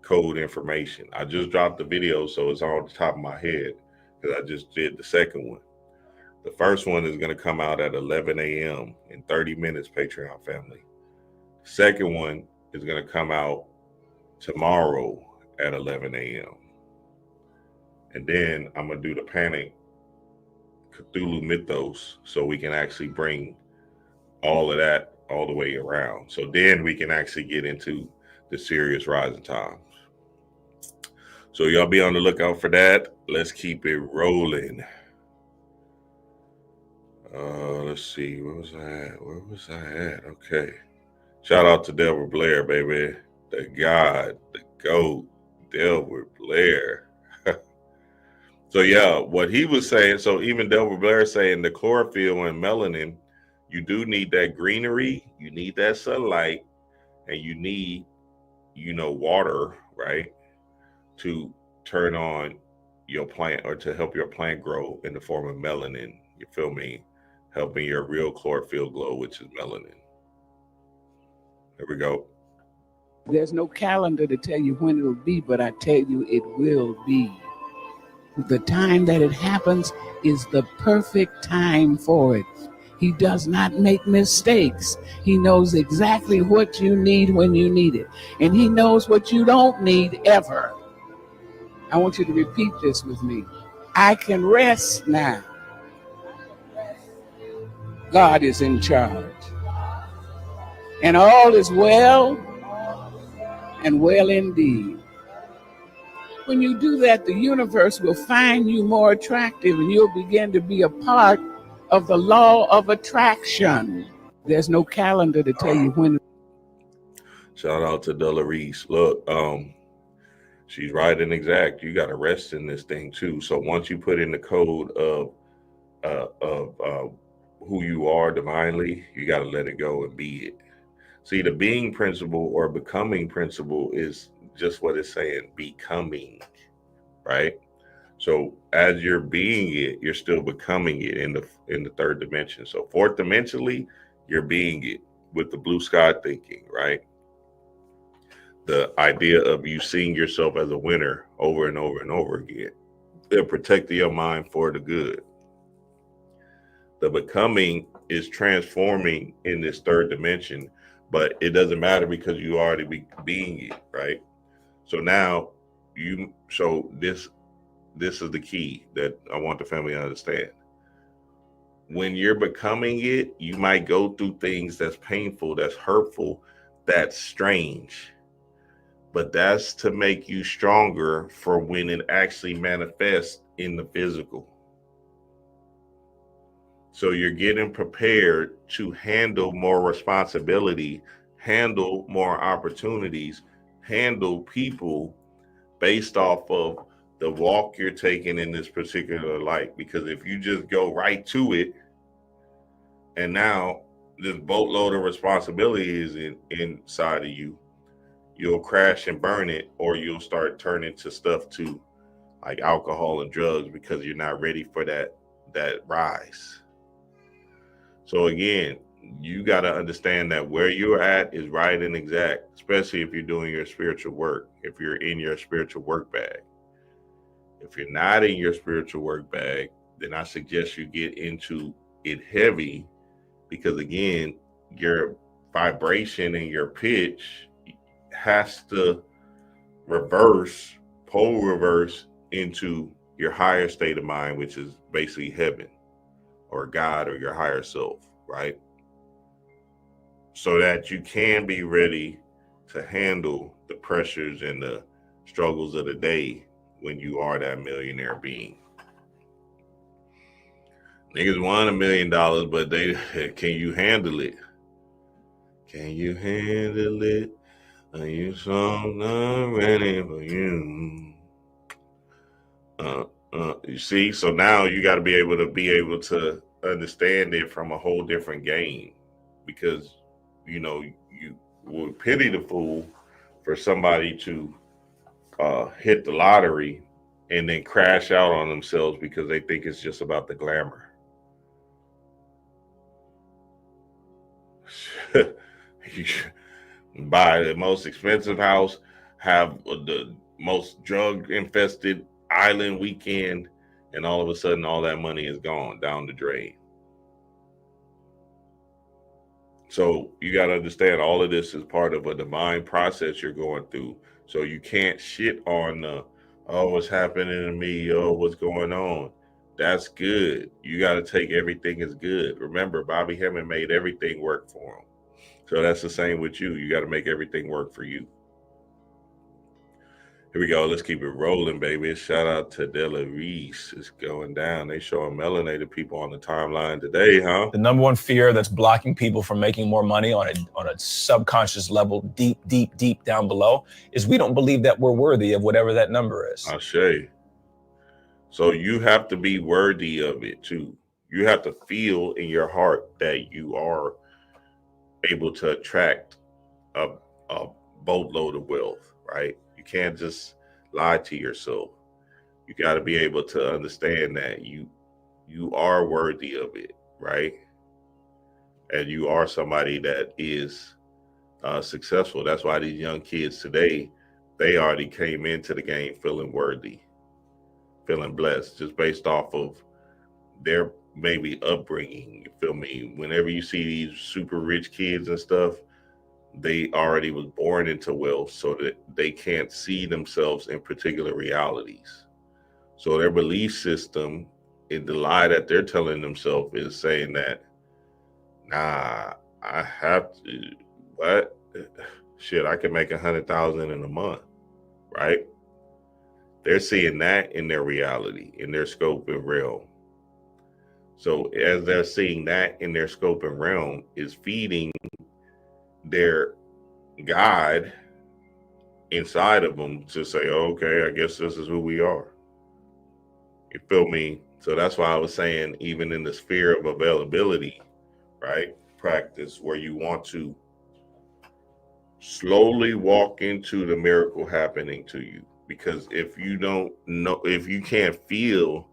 code information. I just dropped the video, so it's on the top of my head because I just did the second one. The first one is going to come out at 11 a.m. in 30 minutes, Patreon family. The second one is going to come out tomorrow at 11 a.m. And then I'm going to do the Panic Cthulhu Mythos so we can actually bring all of that all the way around. So then we can actually get into the serious rising times. So y'all be on the lookout for that. Let's keep it rolling. Let's see. Where was I at? Okay. Shout out to Delbert Blair, baby. The God, the GOAT, Delbert Blair. So yeah, what he was saying, so even Delbert Blair saying the chlorophyll and melanin, you do need that greenery, you need that sunlight, and you need, you know, water, right, to turn on your plant or to help your plant grow in the form of melanin. You feel me? Helping your real chlorophyll glow, which is melanin. There we go. There's no calendar to tell you when it'll be, but I tell you it will be. The time that it happens is the perfect time for it. He does not make mistakes. He knows exactly what you need when you need it. And he knows what you don't need ever. I want you to repeat this with me. I can rest now. God is in charge. And all is well and well indeed. When you do that, the universe will find you more attractive and you'll begin to be a part of the law of attraction. There's no calendar to tell you when. Shout out to Della Reese. Look, she's right and exact. You got to rest in this thing too. So once you put in the code of who you are divinely, you got to let it go and be it. See, the being principle or becoming principle is just what it's saying, becoming, right? So as you're being it, you're still becoming it in the third dimension. So fourth dimensionally, you're being it with the blue sky thinking, right? The idea of you seeing yourself as a winner over and over and over again. They're protecting your mind for the good. The becoming is transforming in this third dimension, but it doesn't matter because you already be being it, right? So now this is the key that I want the family to understand. When you're becoming it, you might go through things that's painful, that's hurtful, that's strange. But that's to make you stronger for when it actually manifests in the physical. So you're getting prepared to handle more responsibility, handle more opportunities, handle people based off of the walk you're taking in this particular light. Because if you just go right to it, and now this boatload of responsibility is inside of you, you'll crash and burn it, or you'll start turning to stuff too, like alcohol and drugs, because you're not ready for that rise. So again, you got to understand that where you're at is right and exact, especially if you're doing your spiritual work, if you're in your spiritual work bag. If you're not in your spiritual work bag, then I suggest you get into it heavy, because again, your vibration and your pitch has to pole reverse into your higher state of mind, which is basically heaven or God or your higher self, right? So that you can be ready to handle the pressures and the struggles of the day when you are that millionaire being. Niggas won $1 million, but can you handle it? Can you handle it? Are you so not ready for you? You see, so now you got to be able to understand it from a whole different game, because you would pity the fool for somebody to hit the lottery and then crash out on themselves because they think it's just about the glamour. You buy the most expensive house, have the most drug infested island weekend, and all of a sudden all that money is gone down the drain. So you got to understand, all of this is part of a divine process you're going through. So you can't shit on oh, what's happening to me, oh, what's going on. That's good. You got to take everything as good. Remember, Bobby Hemming made everything work for him. So that's the same with you. You got to make everything work for you. Here we go. Let's keep it rolling, baby. Shout out to Della Reese. It's going down. They showing melanated people on the timeline today, huh? The number one fear that's blocking people from making more money on a subconscious level, deep down below, is we don't believe that we're worthy of whatever that number is. Ashe. So you have to be worthy of it too. You have to feel in your heart that you are able to attract a boatload of wealth, right? You can't just lie to yourself. You got to be able to understand that you are worthy of it, right? And you are somebody that is successful. That's why these young kids today, they already came into the game feeling worthy, feeling blessed, just based off of their maybe upbringing. You feel me? Whenever you see these super rich kids and stuff, they already was born into wealth, so that they can't see themselves in particular realities. So their belief system, in the lie that they're telling themselves, is saying that, nah, I have to, what? Shit, I can make 100,000 in a month, right? They're seeing that in their reality, in their scope and realm. So as they're seeing that in their scope and realm, is feeding their God inside of them to say, oh, okay, I guess this is who we are. You feel me? So that's why I was saying, even in the sphere of availability, right? Practice where you want to slowly walk into the miracle happening to you. Because if you don't know, if you can't feel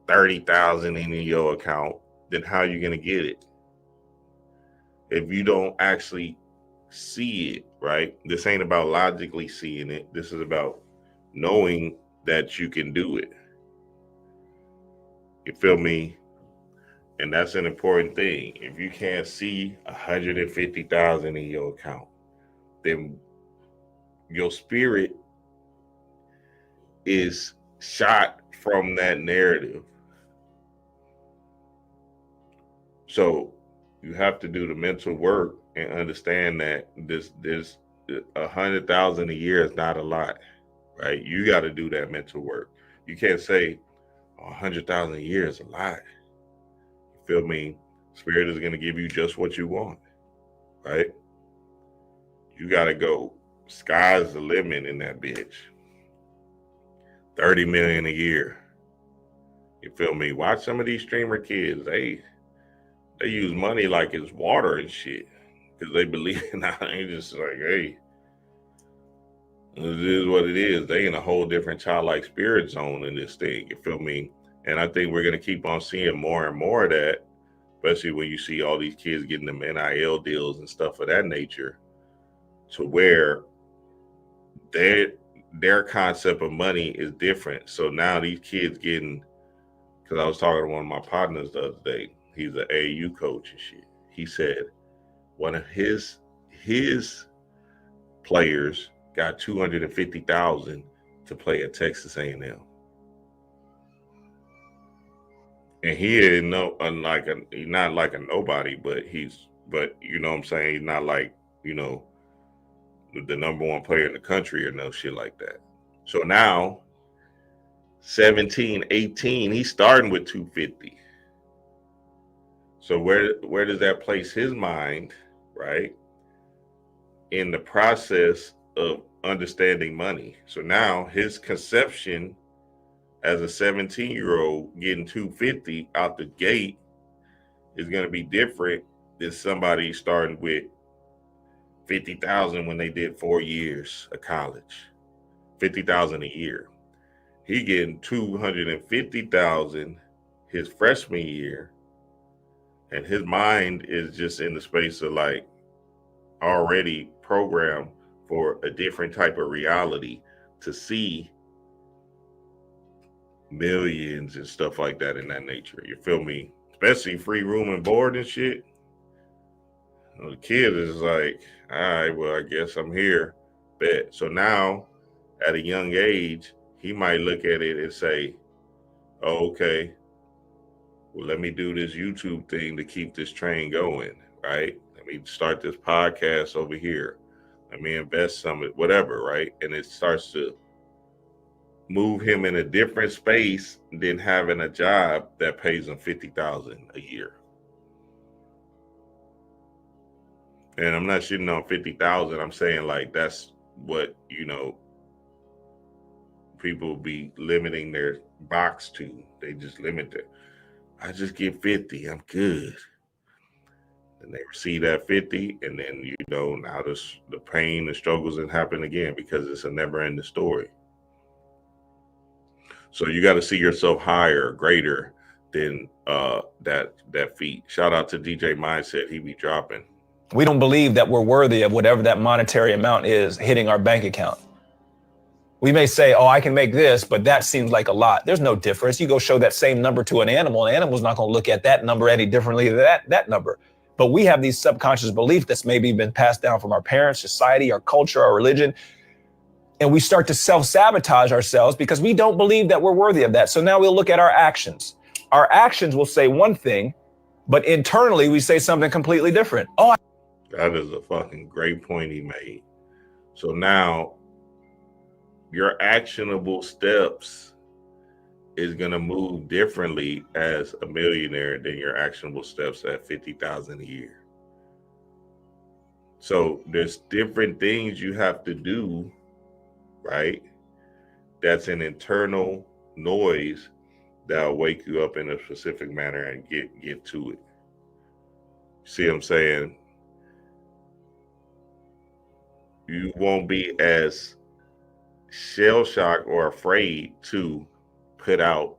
30,000 in your account, then how are you going to get it? If you don't actually see it, right? This ain't about logically seeing it. This is about knowing that you can do it. You feel me? And that's an important thing. If you can't see 150,000 in your account, then your spirit is shot from that narrative. So you have to do the mental work and understand that this 100,000 a year is not a lot, right? You got to do that mental work. You can't say 100,000 a year is a lot. You feel me? Spirit is going to give you just what you want, right? You got to go. Sky's the limit in that bitch. 30 million a year. You feel me? Watch some of these streamer kids. They use money like it's water and shit, because they believe in it. Ain't just like, hey, it is what it is. They in a whole different childlike spirit zone in this thing. You feel me? And I think we're gonna keep on seeing more and more of that, especially when you see all these kids getting them NIL deals and stuff of that nature, to where their concept of money is different. So now these kids getting, because I was talking to one of my partners the other day. He's an AAU coach and shit. He said one of his players got $250,000 to play at Texas A&M, and he ain't he's not like a nobody, but you know what I'm saying, he's not like, you know, the number one player in the country or no shit like that. So now 17, 18, he's starting with 250. So where does that place his mind, right, in the process of understanding money? So now his conception as a 17-year-old getting 250 out the gate is going to be different than somebody starting with 50,000 when they did 4 years of college, 50,000 a year. He getting 250,000 his freshman year, and his mind is just in the space of like already programmed for a different type of reality to see millions and stuff like that in that nature. You feel me? Especially free room and board and shit. The kid is like, all right, well, I guess I'm here. Bet. So now, at a young age, he might look at it and say, oh, okay, well, let me do this YouTube thing to keep this train going, right? Let me start this podcast over here. Let me invest some, whatever, right? And it starts to move him in a different space than having a job that pays him $50,000 a year. And I'm not shitting on 50,000. I'm saying like that's what, you know, people be limiting their box to. They just limit it. I just get 50. I'm good. And they receive that 50, and then, you know, now the pain, the struggles that happen again because it's a never-ending story. So you got to see yourself higher, greater than that feat. Shout out to DJ Mindset. He be dropping. We don't believe that we're worthy of whatever that monetary amount is hitting our bank account. We may say, oh, I can make this, but that seems like a lot. There's no difference. You go show that same number to an animal's not going to look at that number any differently than that number. But we have these subconscious beliefs that's maybe been passed down from our parents, society, our culture, our religion. And we start to self-sabotage ourselves because we don't believe that we're worthy of that. So now we'll look at our actions. Our actions will say one thing, but internally we say something completely different. Oh, that is a fucking great point he made. So now your actionable steps is going to move differently as a millionaire than your actionable steps at 50,000 a year. So there's different things you have to do, right? That's an internal noise that'll wake you up in a specific manner and get to it. See what I'm saying? You won't be as shell-shocked or afraid to put out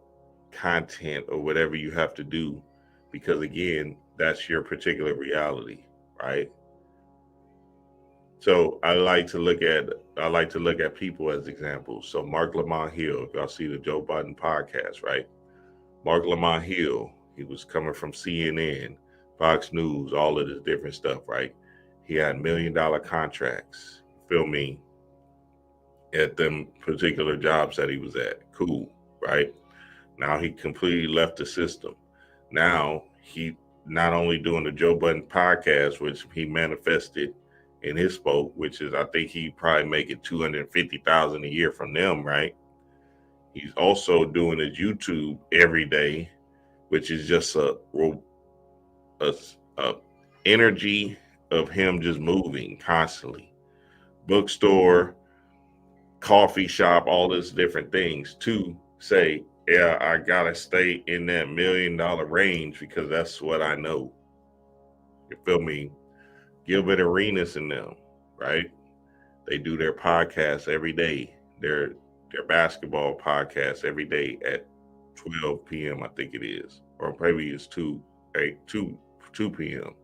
content or whatever you have to do, because again, that's your particular reality, right? So I like to look at people as examples. So Mark Lamont Hill, if y'all see the Joe Budden podcast, right? Mark Lamont Hill, he was coming from CNN, Fox News, all of this different stuff, right? He had $1 million contracts, feel me, at them particular jobs that he was at. Cool, right? Now he completely left the system. Now he not only doing the Joe Budden podcast, which he manifested in his spoke, which is, I think he probably making $250,000 a year from them, right? He's also doing his YouTube every day, which is just a energy of him just moving constantly. Bookstore, coffee shop, all these different things to say, yeah, I gotta stay in that $1 million range because that's what I know. You feel me? Gilbert Arenas and them, right? They do their podcasts every day. Their basketball podcast every day at 12 p.m. I think it is, or maybe it's 2 p.m.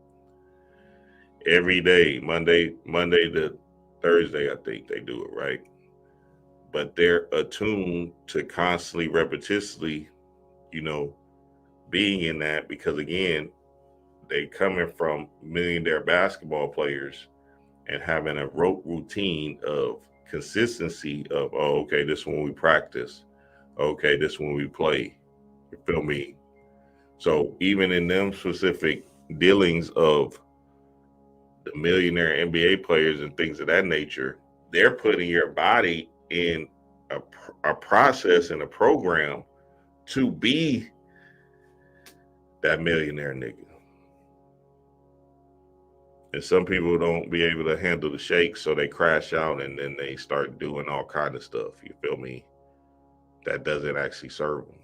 every day, Monday to Thursday. I think they do it, right? But they're attuned to constantly, repetitively, you know, being in that, because again, they coming from millionaire basketball players and having a rote routine of consistency of, oh, okay, this one we practice. Okay, this one we play. You feel me? So even in them specific dealings of the millionaire NBA players and things of that nature, they're putting your body in a process and a program to be that millionaire nigga. And some people don't be able to handle the shakes, so they crash out and then they start doing all kind of stuff. You feel me? That doesn't actually serve them.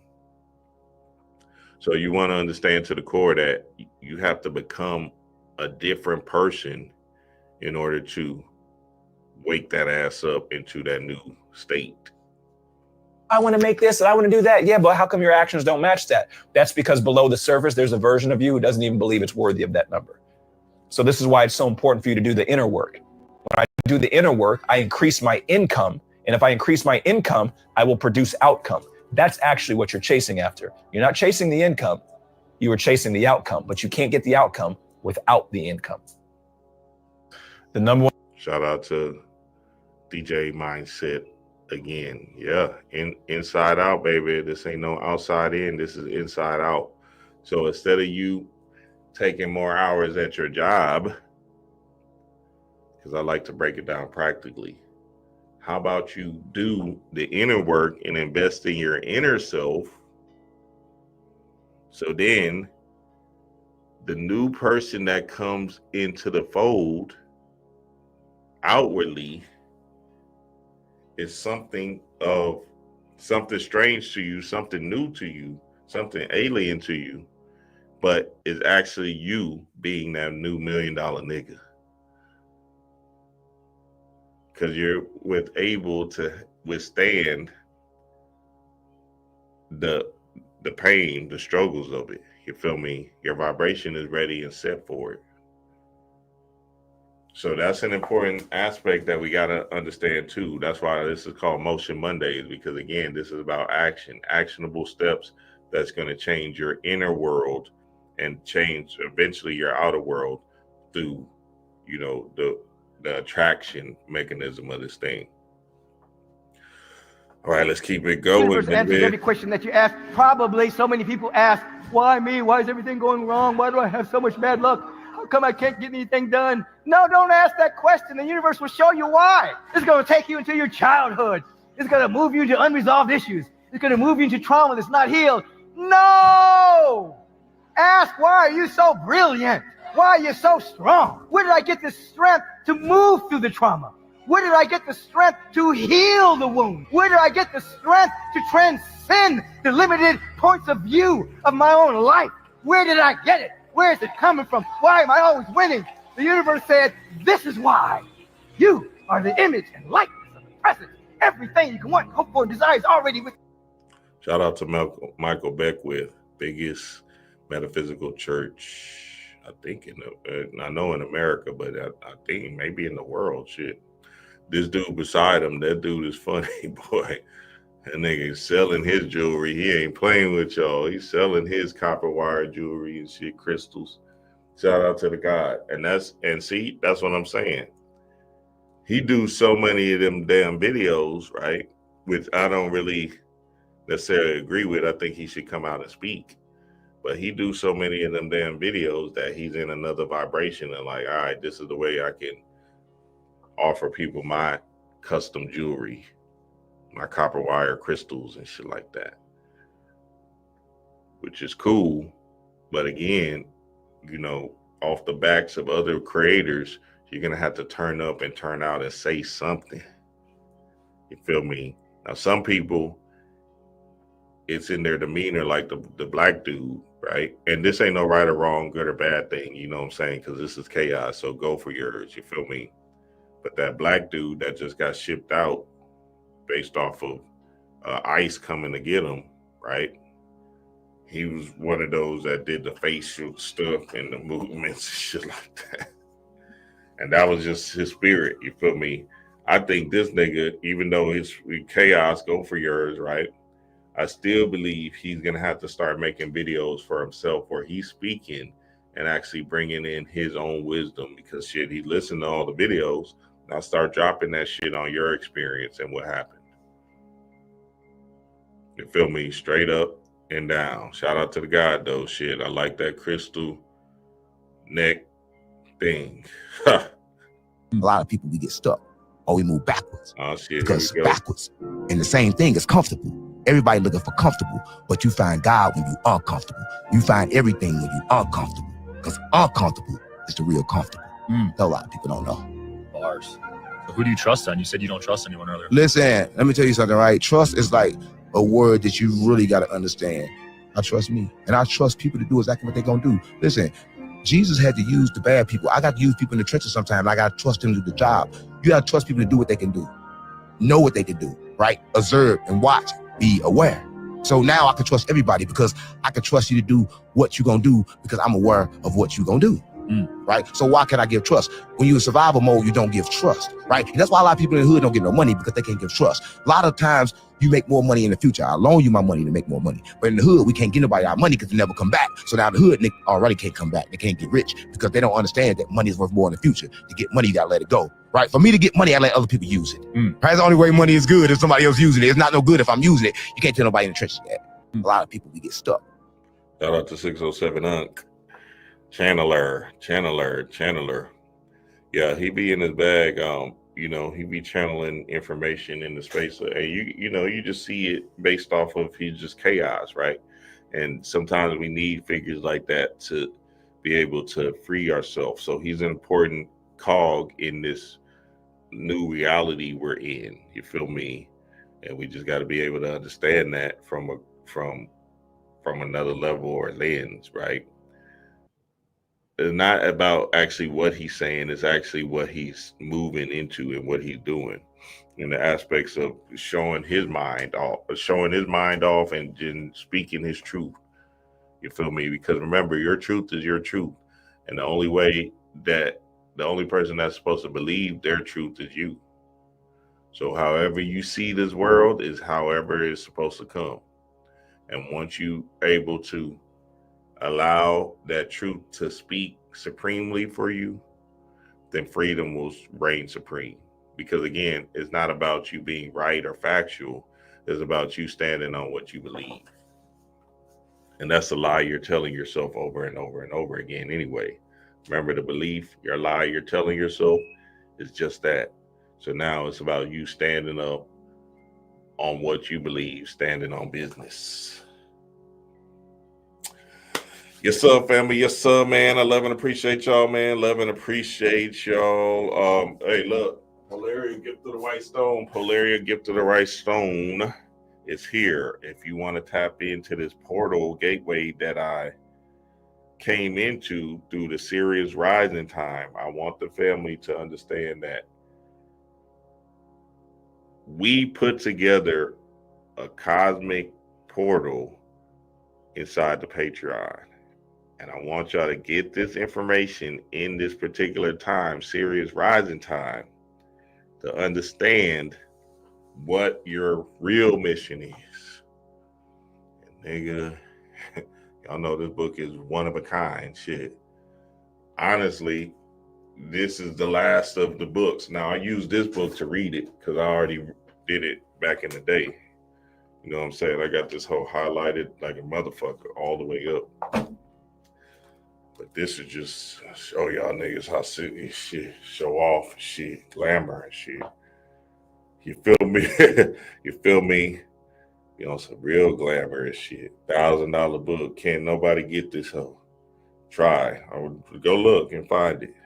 So you want to understand to the core that you have to become a different person in order to wake that ass up into that new state. I want to make this and I want to do that. Yeah, but how come your actions don't match that? That's because below the surface, there's a version of you who doesn't even believe it's worthy of that number. So this is why it's so important for you to do the inner work. When I do the inner work, I increase my income. And if I increase my income, I will produce outcome. That's actually what you're chasing after. You're not chasing the income. You are chasing the outcome, but you can't get the outcome without the income. The number one. Shout out to DJ Mindset again. Yeah, inside out, baby. This ain't no outside in. This is inside out. So instead of you taking more hours at your job, because I like to break it down practically, how about you do the inner work and invest in your inner self? So then the new person that comes into the fold outwardly is something strange to you, something new to you, something alien to you, but is actually you being that new $1 million nigga. Because you're able to withstand the pain, the struggles of it. You feel me? Your vibration is ready and set for it. So that's an important aspect that we got to understand too. That's why this is called Motion Mondays, because again, this is about action, actionable steps that's going to change your inner world and change eventually your outer world through, you know, the attraction mechanism of this thing. All right, let's keep it going. Universe answers every question that you ask. Probably so many people ask, why me? Why is everything going wrong? Why do I have so much bad luck? How come I can't get anything done? No, don't ask that question. The universe will show you why. It's going to take you into your childhood. It's going to move you into unresolved issues. It's going to move you into trauma that's not healed. No! Ask, why are you so brilliant? Why are you so strong? Where did I get the strength to move through the trauma? Where did I get the strength to heal the wound? Where did I get the strength to transcend the limited points of view of my own life? Where did I get it? Where is it coming from? Why am I always winning? The universe said, this is why. You are the image and likeness of the present. Everything you can want, hope for, and desire is already with you. Shout out to Michael Beckwith, biggest metaphysical church, I think, I know in America, but I think maybe in the world, shit. This dude beside him, that dude is funny, boy. That nigga selling his jewelry. He ain't playing with y'all. He's selling his copper wire jewelry and shit, crystals. Shout out to the God. And see, that's what I'm saying. He do so many of them damn videos, right? Which I don't really necessarily agree with. I think he should come out and speak. But he do so many of them damn videos that he's in another vibration and like, all right, this is the way I can offer people my custom jewelry, my copper wire crystals and shit like that, which is cool. But again, you know, off the backs of other creators, you're going to have to turn up and turn out and say something. You feel me? Now, some people, it's in their demeanor, like the black dude, right? And this ain't no right or wrong, good or bad thing, you know what I'm saying? Because this is chaos, so go for yours, you feel me? But that black dude that just got shipped out based off of ICE coming to get him, right? He was one of those that did the facial stuff and the movements and shit like that. And that was just his spirit, you feel me? I think this nigga, even though it's chaos, go for yours, right? I still believe he's going to have to start making videos for himself where he's speaking and actually bringing in his own wisdom, because shit, he listened to all the videos. Now start dropping that shit on your experience and what happened. You feel me? Straight up and down. Shout out to the God though. Shit, I like that crystal neck Bing. A lot of people, we get stuck or we move backwards. Oh shit, Because here we go. backwards, and the same thing is comfortable. Everybody looking for comfortable, but you find God when you uncomfortable. You find everything when you uncomfortable. Because uncomfortable is the real comfortable. That a lot of people don't know. Bars. So who do you trust then? You said you don't trust anyone earlier. Listen, let me tell you something, right? Trust is like a word that you really got to understand. I trust me, and I trust people to do exactly what they're going to do. Listen, Jesus had to use the bad people. I got to use people in the trenches sometimes. I got to trust them to do the job. You got to trust people to do what they can do. Know what they can do, right? Observe and watch. Be aware. So now I can trust everybody because I can trust you to do what you're going to do because I'm aware of what you're going to do. Right? So why can I give trust? When you're in survival mode, you don't give trust, right? And that's why a lot of people in the hood don't get no money because they can't give trust. A lot of times you make more money in the future. I loan you my money to make more money. But in the hood, we can't get nobody our money because they never come back. So now the hood already can't come back. They can't get rich because they don't understand that money is worth more in the future. To get money, you gotta let it go, right? For me to get money, I let other people use it. Right? That's the only way money is good if somebody else using it. It's not no good if I'm using it. You can't tell nobody in the trenches that. A lot of people, we get stuck. Shout out to 607 Unc. Channeler. Yeah, he be in his bag. You know, he be channeling information in the space of, and you know, you just see it based off of he's just chaos, right? And sometimes we need figures like that to be able to free ourselves. So he's an important cog in this new reality we're in. You feel me? And we just got to be able to understand that from another level or lens, right? It's not about actually what he's saying, it's actually what he's moving into and what he's doing in the aspects of showing his mind off and then speaking his truth. You feel me? Because remember, your truth is your truth. And the only person that's supposed to believe their truth is you. So however you see this world is however it's supposed to come. And once you able to allow that truth to speak supremely for you, then freedom will reign supreme. Because again, it's not about you being right or factual. It's about you standing on what you believe. And that's a lie you're telling yourself over and over and over again anyway. Remember, the belief, your lie you're telling yourself is just that. So now it's about you standing up on what you believe, standing on business. Yes, sir, family. Yes, sir, man. I love and appreciate y'all, man. Love and appreciate y'all. Hey, look, Polaria Gift of the White Stone. Polaria Gift of the White Stone is here. If you want to tap into this portal gateway that I came into through the Sirius rising time, I want the family to understand that we put together a cosmic portal inside the Patreon. And I want y'all to get this information in this particular time, Sirius rising time, to understand what your real mission is. And nigga, y'all know this book is one of a kind shit. Honestly, this is the last of the books. Now, I use this book to read it because I already did it back in the day. You know what I'm saying? I got this whole highlighted like a motherfucker all the way up. But this is just show y'all niggas how serious shit, show off and shit, glamour and shit. You feel me? You feel me? You know, some real glamorous shit. $1,000 book. Can't nobody get this hoe. Try. I would go look and find it.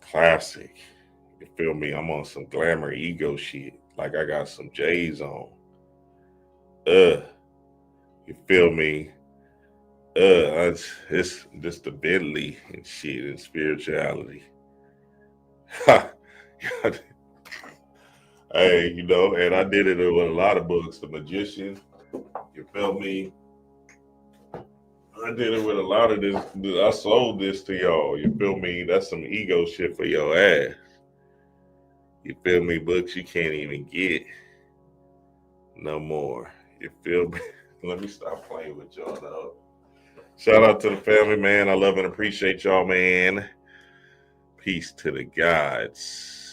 Classic. You feel me? I'm on some glamour ego shit. Like I got some J's on. You feel me? It's just the Bentley and shit and spirituality. Hey, you know, and I did it with a lot of books. The Magician, you feel me? I did it with a lot of this. I sold this to y'all. You feel me? That's some ego shit for your ass. You feel me? Books you can't even get no more. You feel me? Let me stop playing with y'all though. Shout out to the family, man. I love and appreciate y'all, man. Peace to the gods.